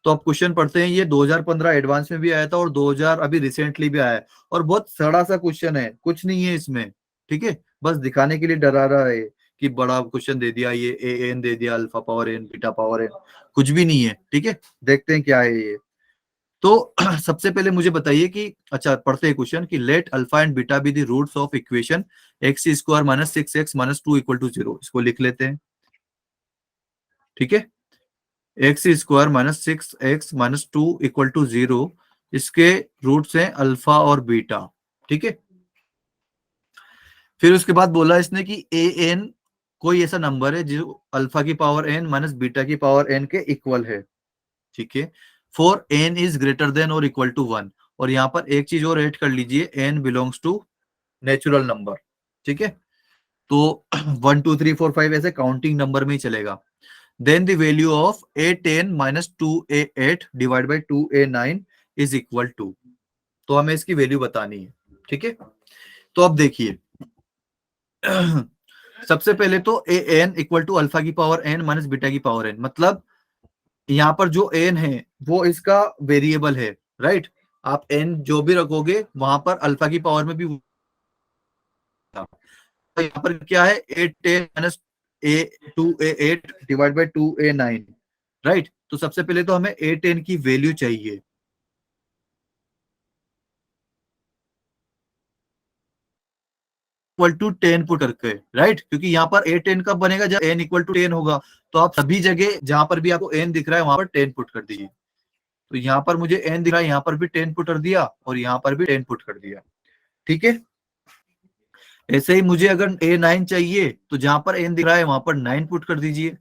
तो अब क्वेश्चन पढ़ते हैं। ये 2015 एडवांस में भी आया था और 2000 अभी रिसेंटली भी आया है, और बहुत सड़ा सा क्वेश्चन है, कुछ नहीं है इसमें, ठीक है। बस दिखाने के लिए डरा रहा है कि बड़ा क्वेश्चन दे दिया, ये ए एन दे दिया, alpha power n beta power n, कुछ भी नहीं है, ठीक है। देखते हैं क्या है ये। तो सबसे पहले मुझे बताइए कि अच्छा पढ़ते हैं क्वेश्चन कि let alpha and beta be the roots of equation x square minus 6x minus 2 equal to 0। इसको लिख लेते हैं, ठीक है। X square minus 6x minus 2 equal to 0, इसके रूट्स हैं अल्फा और बीटा, ठीक है। फिर उसके बाद बोला इसने कि ए एन कोई ऐसा नंबर है जो अल्फा की पावर एन माइनस बीटा की पावर एन के इक्वल है, ठीक है। For n is greater than और इक्वल टू 1, और यहाँ पर एक चीज और ऐड कर लीजिए, n belongs to natural number, ठीक है। तो 1 2 3 4 5 ऐसे काउंटिंग नंबर में ही चलेगा। Then the value of a10 minus 2a8 divide by 2a9 is equal to, तो हमें इसकी वैल्यू बतानी है, ठीक है। तो अब देखिए सबसे पहले तो A N equal to alpha की पावर एन माइनस बीटा की पावर एन, मतलब यहाँ पर जो एन है वो इसका वेरिएबल है, राइट। आप एन जो भी रखोगे वहां पर अल्फा की पावर में भी, तो यहाँ पर क्या है, a10 minus a2a8 divide by 2a9, right. तो सबसे पहले तो हमें a10 की वैल्यू चाहिए, इक्वल टू 10 पुट करके, राइट, क्योंकि यहाँ पर a10 कब बनेगा, जब n इक्वल टू 10 होगा। तो आप सभी जगह जहां पर भी आपको n दिख रहा है वहां पर 10 पुट कर दीजिए। तो यहाँ पर मुझे n दिख रहा है, यहाँ पर भी 10 पुट कर दिया और यहाँ पर भी 10 पुट कर दिया, ठीक है। ऐसे ही मुझे अगर a9 चाहिए तो जहां पर n दिख रहा है वहां पर 9 पुट कर दीजिए।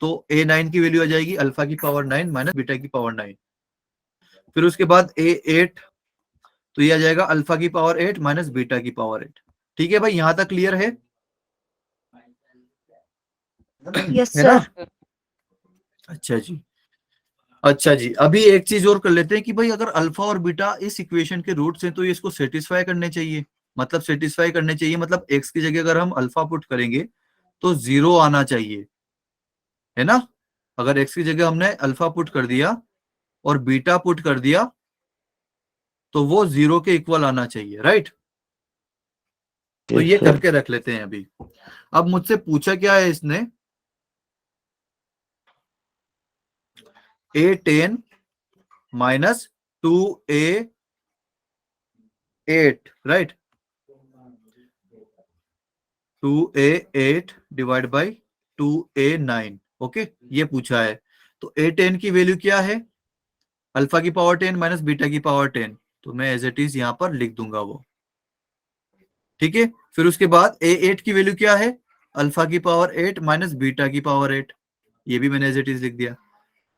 तो a9 की वैल्यू आ जाएगी अल्फा की पावर 9 माइनस बीटा की पावर 9। फिर उसके बाद a8, तो ये आ जाएगा अल्फा की पावर 8 माइनस बीटा की पावर 8। ठीक है भाई, यहां तक क्लियर है?
यस
है ना?
सर।
अच्छा जी, अच्छा जी। अभी एक चीज और कर लेते हैं कि भाई अगर अल्फा और बीटा इस इक्वेशन के रूट्स हैं तो ये इसको सेटिस्फाई करने चाहिए। मतलब सेटिस्फाई करने चाहिए मतलब एक्स की जगह अगर हम अल्फा पुट करेंगे तो 0 आना चाहिए, है ना। अगर एक्स की जगह हमने अल्फा पुट कर दिया और बीटा पुट कर दिया तो वो 0 के इक्वल आना चाहिए, राइट। तो
Yes,
ये
sir.
करके रख लेते हैं अभी। अब मुझसे पूछा क्या है इसने, a10 minus 2a8, right, 2a8 divide by 2a9, okay, ये पूछा है। तो a10 की वैल्यू क्या है, अल्फा की पावर 10 माइनस बीटा की पावर 10, तो मैं एज इट इज यहां पर लिख दूंगा वो, ठीक है। फिर उसके बाद a8 की वैल्यू क्या है, अल्फा की पावर 8 माइनस बीटा की पावर 8, ये भी मैंने एज इट इज लिख दिया।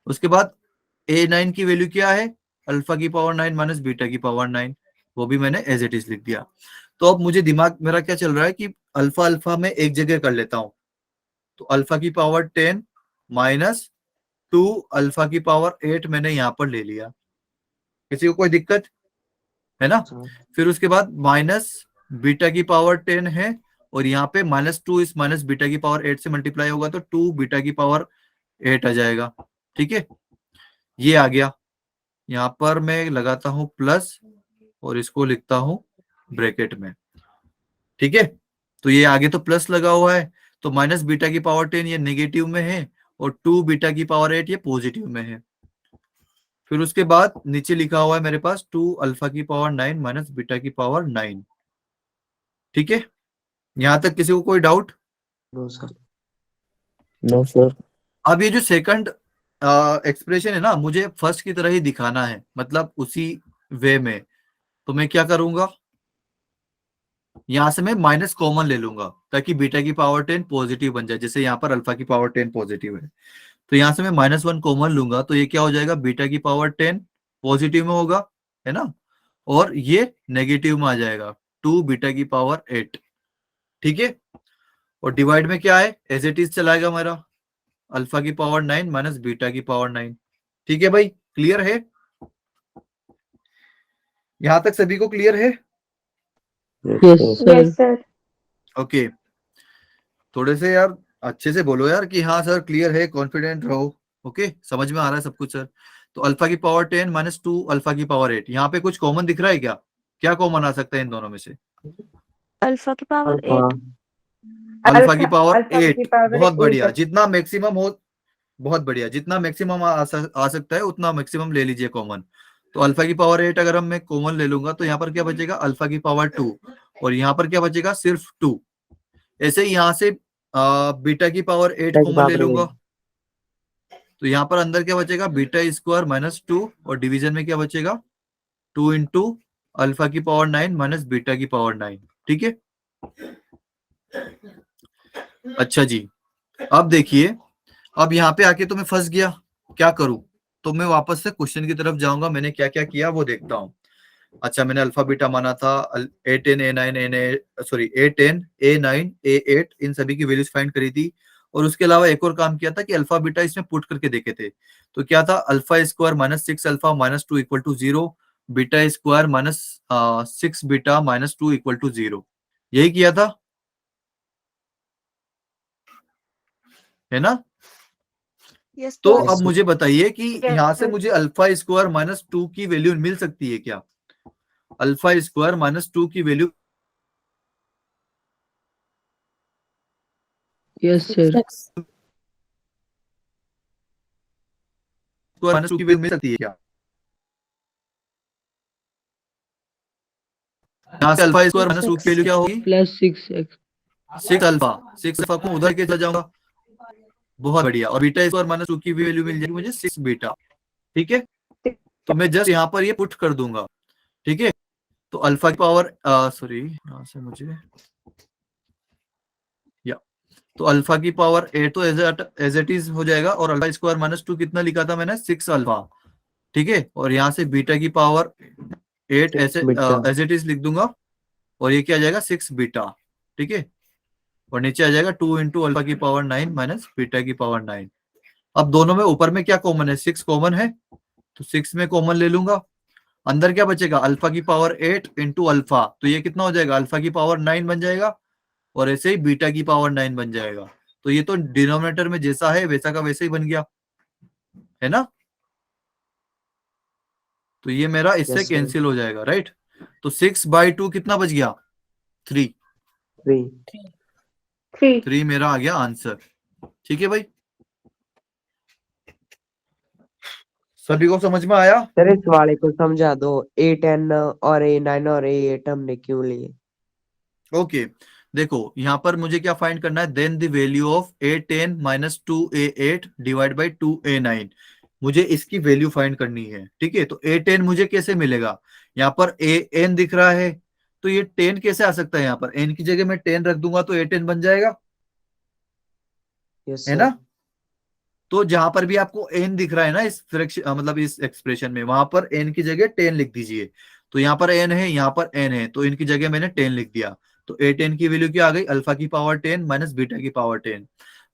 उसके बाद a9 की वैल्यू क्या है, अल्फा की पावर 9 माइनस बीटा की पावर 9, वो भी मैंने एज इट इज लिख दिया। तो अब मुझे दिमाग मेरा क्या चल रहा है कि अल्फा अल्फा में एक जगह कर लेता हूं। तो अल्फा की पावर 10 माइनस 2 अल्फा की पावर 8 मैंने यहां पर ले लिया, किसी को कोई दिक्कत है ना। फिर उसके बाद माइनस बीटा की पावर 10 है और यहाँ पे -2 इस माइनस बीटा की पावर 8 से मल्टीप्लाई होगा तो 2 बीटा की पावर 8 आ जाएगा, ठीक है। ये आ गया, यहाँ पर मैं लगाता हूं प्लस और इसको लिखता हूं ब्रैकेट में, ठीक है। तो ये आगे तो प्लस लगा हुआ है, तो माइनस बीटा की पावर 10 ये नेगेटिव में है और 2 बीटा की पावर 8 ये पॉजिटिव में है। फिर उसके बाद नीचे लिखा हुआ है मेरे पास 2 अल्फा की पावर 9 माइनस बीटा की पावर 9, ठीक है। यहां तक किसी को कोई doubt?
No sir.
No, sir.
अब ये जो सेकंड एक्सप्रेशन है ना, मुझे फर्स्ट की तरह ही दिखाना है, मतलब उसी वे में। तो मैं क्या करूंगा, यहाँ से मैं माइनस कॉमन ले लूंगा ताकि बीटा की पावर 10 पॉजिटिव बन जाए, जैसे यहाँ पर अल्फा की पावर 10 पॉजिटिव है, तो यहाँ से मैं -1 कॉमन लूंगा, तो ये क्या हो जाएगा, बीटा की पावर 10 पॉजिटिव में होगा, है ना, और ये नेगेटिव में आ जाएगा 2 बीटा की पावर 8, ठीक है। और डिवाइड में क्या है, एज इट इज चलाएगा हमारा, अल्फा की पावर 9 माइनस बीटा की पावर 9, ठीक है भाई, क्लियर है, यहां तक सभी को क्लियर है?
Yes sir.
Yes sir.
Okay, थोड़े से यार अच्छे से बोलो यार कि हाँ सर क्लियर है, कॉन्फिडेंट रहो, ओके, समझ में आ रहा है सब कुछ सर। तो अल्फा की पावर 10 माइनस 2 अल्फा की पावर 8, यहाँ पे कुछ कॉमन दिख रहा है क्या, क्या कॉमन आ सकता है इन दोनों में से?
अल्फा की पावर
अल्फा
8।
अल्फा की पावर
अल्फा की
8,
पावर
बहुत बढ़िया,
8।
जितना मैक्सिमम हो, बहुत बढ़िया, जितना मैक्सिमम आ सकता है उतना मैक्सिमम ले लीजिए कॉमन। तो अल्फा की पावर 8 अगर हम मैं कॉमन ले लूंगा तो यहाँ पर क्या बचेगा, अल्फा की पावर 2, और यहाँ पर क्या बचेगा, सिर्फ 2। ऐसे ही यहाँ से बीटा की पावर 8 कॉमन ले लूंगा, तो यहाँ पर अंदर क्या बचेगा, बीटा स्क्वायर माइनस 2, और डिवीजन में क्या बचेगा, 2 इंटू अल्फा की पावर 9 माइनस बीटा की पावर 9, ठीक है। अच्छा जी, अब देखिए, अब यहाँ पे आके तो मैं फंस गया, क्या करूं, तो मैं वापस से क्वेश्चन की तरफ जाऊंगा, मैंने क्या क्या किया वो देखता हूँ। अच्छा, मैंने अल्फा बीटा माना था, A10 A9 A10 A9 A8 इन सभी की वैल्यूज फाइंड करी थी, और उसके अलावा एक और काम किया था कि अल्फा बीटा इसमें पुट करके देखे थे। तो क्या था, alpha square minus 6 alpha minus 2 equal to 0, beta square minus 6 beta minus 2 equal to 0, यही किया था, है ना।
यस
तो
सर।
अब मुझे बताइए कि
Yes,
यहाँ से
sir.
मुझे अल्फा स्क्वायर माइनस 2 की वैल्यू मिल सकती है क्या, अल्फा स्क्वायर माइनस 2 की वैल्यू
यस सर।
माइनस 2 की वैल्यू मिल सकती है क्या, यहाँ से अल्फा स्क्वायर माइनस 2 की वैल्यू क्या होगी,
+6x।
6 अल्फा, 6 अल्फा को उधर के चला जाऊंगा, बहुत बढ़िया, और बीटा स्क्वायर माइनस 2 की वैल्यू मिल जाएगी मुझे 6 बीटा, ठीक है। तो मैं जस्ट यहाँ पर ये पुट कर दूंगा, ठीक है। तो अल्फा की पावर सॉरी, यहाँ से मुझे या तो अल्फा की पावर 8 तो एज इट इज हो जाएगा, और अल्फा स्क्वायर माइनस 2 कितना लिखा था मैंने, 6 अल्फा, ठीक है। और यहाँ से बीटा की पावर 8 ऐसे एज इट इज लिख दूंगा, और ये क्या आ जाएगा, 6 बीटा, ठीक है। और नीचे आ जाएगा 2 इंटू अल्फा की पावर 9 माइनस बीटा की पावर 9। अब दोनों में ऊपर में क्या कॉमन है, 6 कॉमन है, तो 6 में कॉमन ले लूंगा, अंदर क्या बचेगा, अल्फा की पावर 8 इंटू अल्फा, तो ये कितना हो जाएगा, अल्फा की पावर 9 बन जाएगा, और ऐसे ही बीटा की पावर 9 बन जाएगा। तो ये तो डिनोमिनेटर में जैसा है वैसा का वैसे ही बन गया, है ना। तो ये मेरा इससे कैंसिल हो जाएगा, राइट। तो 6/2 कितना बच गया, 3
3
मेरा आ गया आंसर, ठीक है भाई, सभी को समझ में आया?
सर इस वाले को समझा दो, A10 और A9 और A8 हमने क्यों लिए।
ओके, देखो यहाँ पर मुझे क्या फाइंड करना है, then the value of A10 minus 2A8 divide by 2A9, मुझे इसकी वैल्यू फाइंड करनी है, ठीक है। तो A10 मुझे कैसे मिलेगा, यहाँ पर AN दिख रहा है, तो ये 10 कैसे आ सकता है, यहाँ पर n की जगह मैं 10 रख दूंगा तो A10 बन जाएगा,
यस
है
सर।
ना। तो जहां पर भी आपको n दिख रहा है ना इस फ्रैक्शन मतलब इस एक्सप्रेशन में, वहां पर n की जगह 10 लिख दीजिए। तो यहाँ पर n है, यहाँ पर n है, तो इनकी जगह मैंने 10 लिख दिया। तो A10 की वैल्यू क्या आ गई, अल्फा की पावर 10 माइनस बीटा की पावर 10।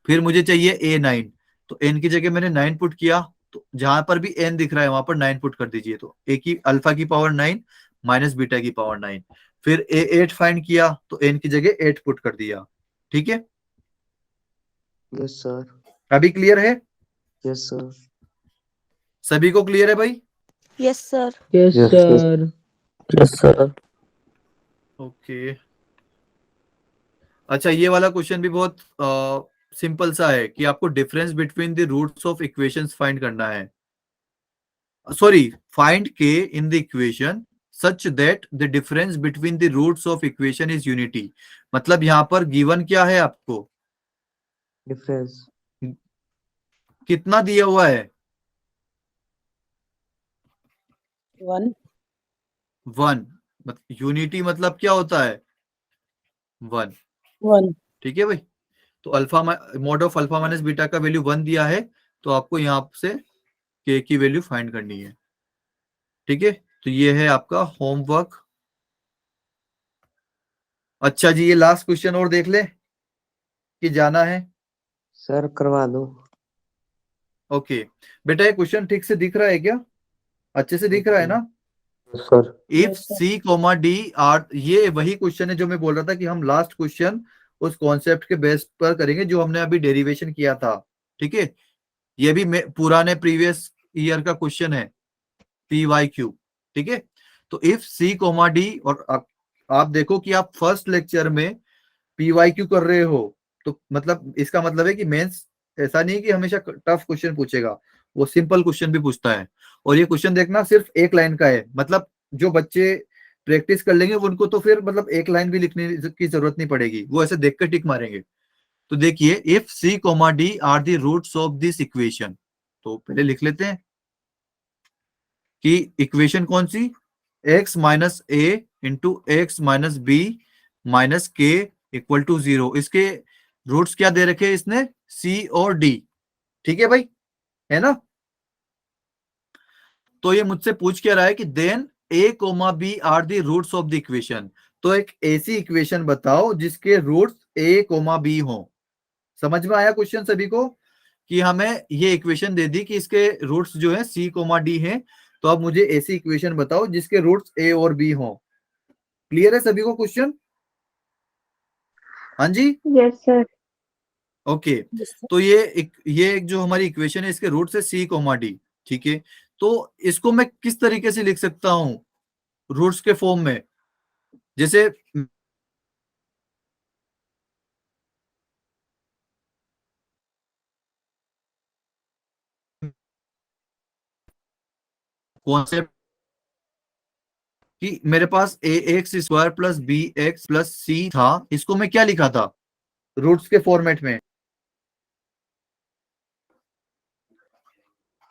फिर मुझे चाहिए A9, तो n की जगह मैंने 9 पुट किया, तो जहां पर भी n दिख रहा है वहां पर 9 पुट कर दीजिए। तो a की अल्फा की पावर 9 माइनस बीटा की पावर 9। फिर A8 फाइंड किया, तो n की जगह 8 पुट कर दिया, ठीक है।
Yes sir.
अभी क्लियर है,
यस सर।
सभी को क्लियर है भाई?
Yes sir.
Yes
Yes,
sir.
Yes sir.
Okay, अच्छा ये वाला क्वेश्चन भी बहुत सिंपल सा है कि आपको difference between the roots of equations find करना है, sorry, find k in the equation such that the difference between the roots of equation is unity. मतलब यहाँ पर गिवन क्या है आपको,
डिफरेंस
कितना दिया हुआ है,
1
1। यूनिटी मतलब क्या होता है, 1।
1.
ठीक है भाई, तो alpha mod of alpha minus beta का वैल्यू 1 दिया है, तो आपको यहाँ से के की वैल्यू फाइंड करनी है। ठीक है, तो ये है आपका होमवर्क। अच्छा जी, ये लास्ट क्वेश्चन और देख ले कि जाना है।
सर करवा दो।
ओके बेटा, ये क्वेश्चन ठीक से दिख रहा है क्या? अच्छे से दिख रहा है ना?
Yes, sir.
If
Yes, sir.
C comma D are, ये वही क्वेश्चन है जो मैं बोल रहा था कि हम लास्ट क्वेश्चन उस कॉन्सेप्ट के बेस पर करेंगे जो हमने अभी डेरिवेशन किया था। ठीक है, ये भी पुराने प्रीवियस ईयर का क्वेश्चन है, पी वाई क्यू। ठीक है, तो इफ सी कोमा डी, और आप देखो कि आप फर्स्ट लेक्चर में पी वाई क्यू कर रहे हो, तो मतलब इसका मतलब है कि मेंस ऐसा नहीं है कि हमेशा टफ क्वेश्चन पूछेगा, वो सिंपल क्वेश्चन भी पूछता है। और ये क्वेश्चन देखना सिर्फ एक लाइन का है, मतलब जो बच्चे प्रैक्टिस कर लेंगे उनको तो फिर मतलब एक लाइन भी लिखने की जरूरत नहीं पड़ेगी, वो ऐसे देख कर टिक मारेंगे। तो देखिए, if C comma D are the roots of this equation, तो पहले लिख लेते हैं कि इक्वेशन कौन सी, x minus A into x minus B minus K equal to 0। इसके रूट्स क्या दे रखे हैं इसने, c और d। ठीक है भाई, है ना? तो ये मुझसे पूछ क्या रहा है कि then a comma b are the roots of the equation. तो एक ऐसी इक्वेशन बताओ जिसके रूट्स a कोमा बी हो। समझ में आया क्वेश्चन सभी को? कि हमें ये इक्वेशन दे दी कि इसके रूट्स जो है c कोमा डी है, तो अब मुझे ऐसी इक्वेशन बताओ जिसके रूट्स a और b हो। क्लियर है सभी को क्वेश्चन? हाँ जी,
yes sir.
Okay.
Yes, sir.
तो ये एक जो हमारी इक्वेशन है, इसके रूट्स है c कोमा डी। ठीक है, तो इसको मैं किस तरीके से लिख सकता हूं रूट्स के फॉर्म में? जैसे कॉन्सेप्ट कि मेरे पास A X square plus B X plus C था, इसको मैं क्या लिखा था रूट्स के फॉर्मेट में?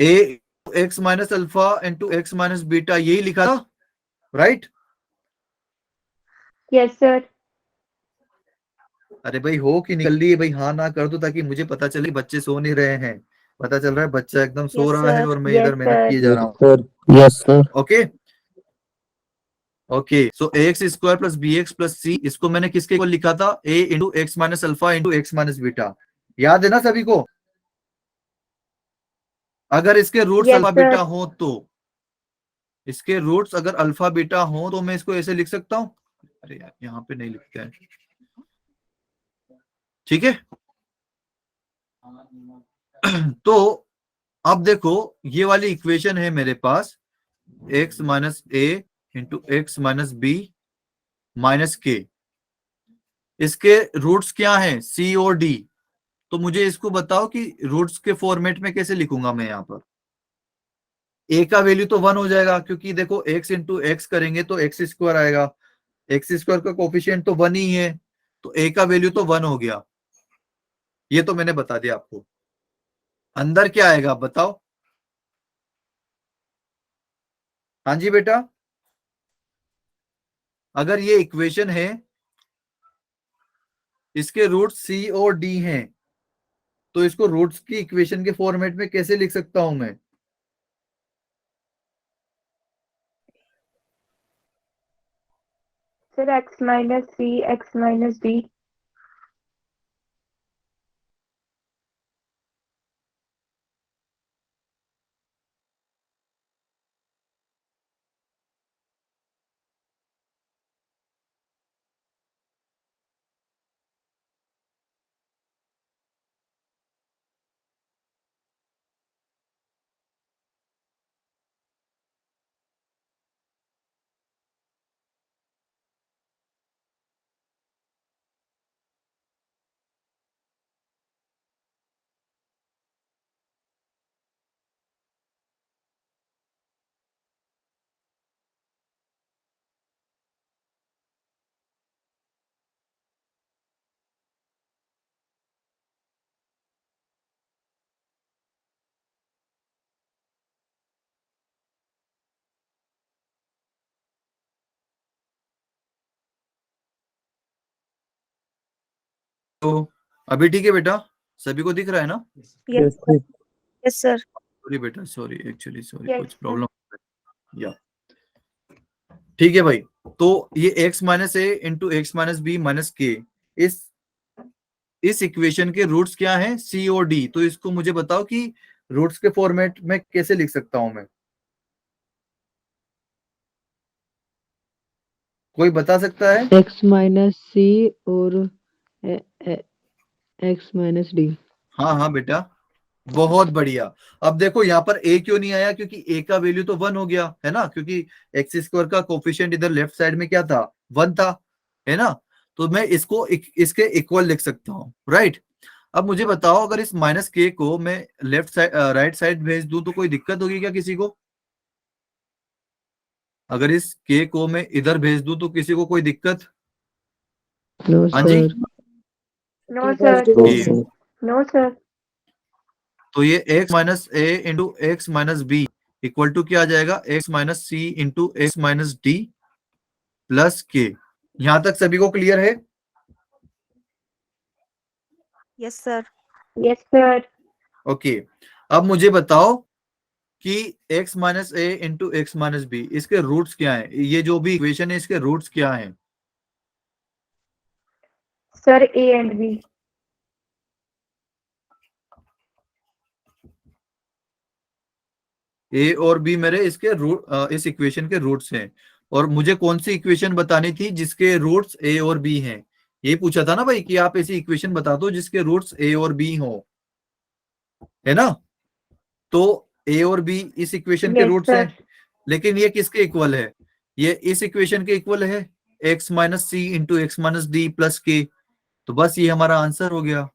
A X minus alpha into x minus beta, यही लिखा था, राइट?
Yes sir.
अरे भाई, हो कि निकल रही है भाई? हाँ ना कर दो ताकि मुझे पता चले बच्चे सो नहीं रहे हैं। पता चल रहा है बच्चा एकदम सो
Yes,
रहा है
sir.
और मैं
यस
इधर मेहनत
सर।
किए जा
Yes,
रहा हूँ।
sir. Yes, sir.
Okay okay, so A X square plus B X plus C, इसको मैंने किसके इक्वल लिखा था, A into x minus alpha into x minus beta. याद है ना सभी को? अगर इसके roots
yes
alpha
sir.
Beta हो तो, इसके रूट्स अगर अल्फा बीटा हो तो मैं इसको ऐसे लिख सकता हूं। अरे यार, यहाँ पे नहीं लिखते हैं। ठीक है तो अब देखो, ये वाली इक्वेशन है मेरे पास, X minus A into x minus B minus K, इसके रूट्स क्या हैं, सी और डी। तो मुझे इसको बताओ कि रूट्स के फॉर्मेट में कैसे लिखूंगा मैं यहाँ पर। ए का वैल्यू तो 1 हो जाएगा, क्योंकि देखो एक्स इंटू एक्स करेंगे तो एक्स स्क्वायर आएगा, एक्स स्क्वायर का कोफिशिएंट तो 1 ही है, तो ए का वैल्यू तो 1 हो गया। ये तो मैंने बता दिया आपको। अंदर क्या आएगा बताओ? हाँ जी बेटा, अगर ये इक्वेशन है, इसके रूट सी और डी हैं, तो इसको रूट्स की इक्वेशन के फॉर्मेट में कैसे लिख सकता हूं मैं?
सर एक्स माइनस सी एक्स माइनस डी।
तो अभी ठीक है बेटा, सभी को दिख रहा है ना?
Yes, sir.
Yes sir.
Sorry बेटा, सॉरी, एक्चुअली सॉरी,
Yes,
कुछ
sir.
प्रॉब्लम या ठीक है भाई। तो ये x minus A into x minus B minus K, इस इक्वेशन के रूट्स क्या हैं? सी और डी। तो इसको मुझे बताओ कि रूट्स के फॉर्मेट में कैसे लिख सकता हूं मैं? कोई बता सकता है?
x माइनस सी और x माइनस डी।
हाँ हाँ बेटा, बहुत बढ़िया। अब देखो यहाँ पर a क्यों नहीं आया? क्योंकि a का वैल्यू तो 1 हो गया है ना, क्योंकि एक्स स्क्वायर का कोफिशिएंट इधर लेफ्ट साइड में क्या था? 1 था, है ना। तो मैं इसको इसके इक्वल लिख सकता हूँ, राइट। अब मुझे बताओ, अगर इस माइनस के को मैं लेफ्ट साइड राइट साइड भेज दूं तो कोई दिक्कत होगी क्या किसी को? अगर इस के को मैं इधर भेज दूं तो किसी को कोई दिक्कत?
नो
हाँ जी,
सर।
No, sir.
No,
ये
sir.
No, sir.
तो ये x minus A into x minus B equal to क्या आ जाएगा? x minus C into x minus D plus K. यहां तक सभी को क्लियर है?
Yes sir.
Yes, sir.
Okay. अब मुझे बताओ कि x minus A into x minus B, इसके रूट्स क्या हैं? ये जो भी इक्वेशन है इसके रूट्स क्या हैं?
Sir, A and B.
ए और बी मेरे इसके रूट, इस इक्वेशन के रूट्स हैं। और मुझे कौन सी इक्वेशन बतानी थी जिसके रूट्स ए और बी हैं? ये पूछा था ना भाई कि आप ऐसी इक्वेशन बता दो जिसके रूट्स ए और बी हो, है ना। तो ए और बी इस इक्वेशन के
Yes,
रूट्स
sir.
हैं, लेकिन ये किसके इक्वल है? ये इस इक्वेशन के इक्वल है, X minus C into x minus D plus K. तो बस ये हमारा आंसर हो गया,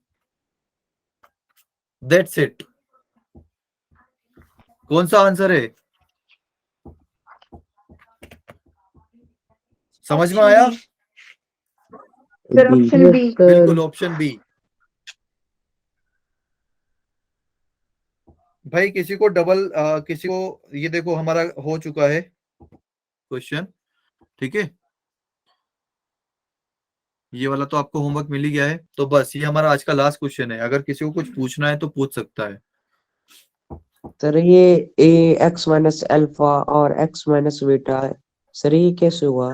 दैट्स इट। कौन सा आंसर है? समझ में आया?
Sir,
B.
option
yes
B.
Sir.
बिल्कुल, ऑप्शन बी। भाई किसी को डबल किसी को, ये देखो हमारा हो चुका है क्वेश्चन, ठीक है। ये वाला तो आपको होमवर्क मिल ही गया है। तो बस ये हमारा आज का लास्ट क्वेश्चन है, अगर किसी को कुछ पूछना है तो पूछ सकता है।
सर ये ए एक्स माइनस अल्फा और एक्स माइनस बीटा है, सर ये कैसे हुआ?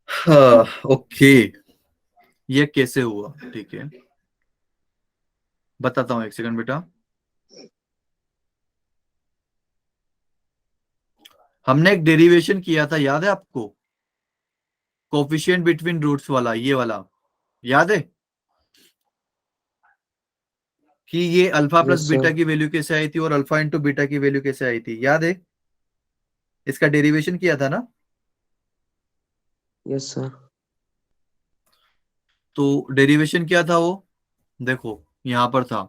हाँ, ओके, ये कैसे हुआ? ठीक है, बताता हूँ, एक सेकंड बेटा। हमने एक डेरिवेशन किया था, याद है आपको? कोफिशिएंट बिटवीन रूट्स वाला, ये वाला याद है कि ये alpha plus
yes
beta
sir.
की वैल्यू कैसे आई थी और अल्फा इंटू बीटा की वैल्यू कैसे आई थी, याद है? इसका डेरिवेशन किया था ना।
Yes sir.
तो डेरिवेशन क्या था वो? देखो यहां पर था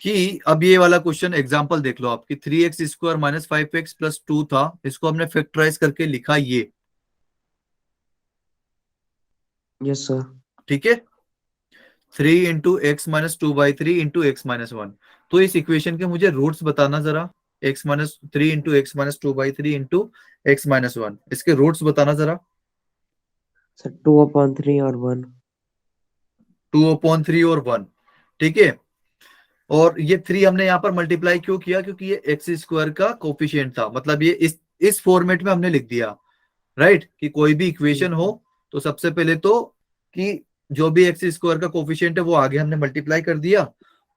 कि अब ये वाला क्वेश्चन एग्जांपल देख लो आपकी, 3x square minus 5x plus 2 था, इसको हमने फैक्टराइज करके लिखा ये,
यस सर।
ठीक है। 3 into x minus 2/3 into x minus 1। तो इस इक्वेशन के मुझे रूट्स बताना जरा। X minus 3 into x minus 2/3 into x minus 1, इसके रूट्स बताना जरा।
सर 2/3 और 1।
2/3 और 1, ठीक है। और ये 3 हमने यहाँ पर मल्टीप्लाई क्यों किया? क्योंकि ये एक्स स्क्वायर का कोफिशिएंट था, मतलब ये इस फॉर्मेट में हमने लिख दिया, राइट। कि कोई भी इक्वेशन हो तो सबसे पहले तो कि जो भी एक्स स्क्वायर का कोफिशिएंट है वो आगे हमने मल्टीप्लाई कर दिया,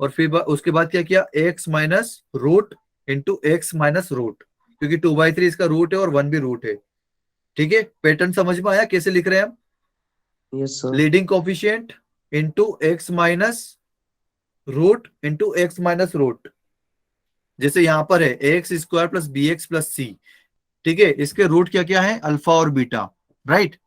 और फिर उसके बाद क्या किया? X minus root into x minus root, क्योंकि 2/3 इसका रूट है और 1 भी रूट है, ठीक है। पैटर्न समझ में आया कैसे लिख रहे हैं हम?
Yes sir.
Leading coefficient into x minus root into x minus root, जैसे यहां पर है x square plus B X plus C, ठीक है। इसके रूट क्या क्या है? अल्फा और बीटा, राइट।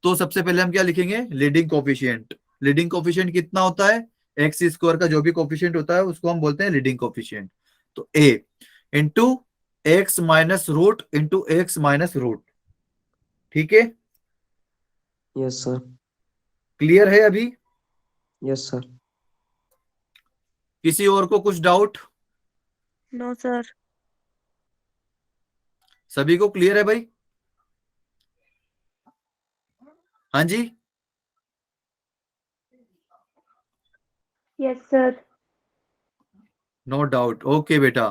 तो सबसे पहले हम क्या लिखेंगे? Leading coefficient. लीडिंग कोफिशिएंट कितना होता है? एक्स स्क्वायर का जो भी कोफिशिएंट होता है उसको हम बोलते हैं लीडिंग कोफिशिएंट। तो A into x minus root into x minus root, ठीक है।
Yes sir.
क्लियर है अभी?
Yes sir.
किसी और को कुछ डाउट?
No sir.
सभी को क्लियर है भाई? हाँ जी,
Yes, sir.
No doubt. Okay बेटा,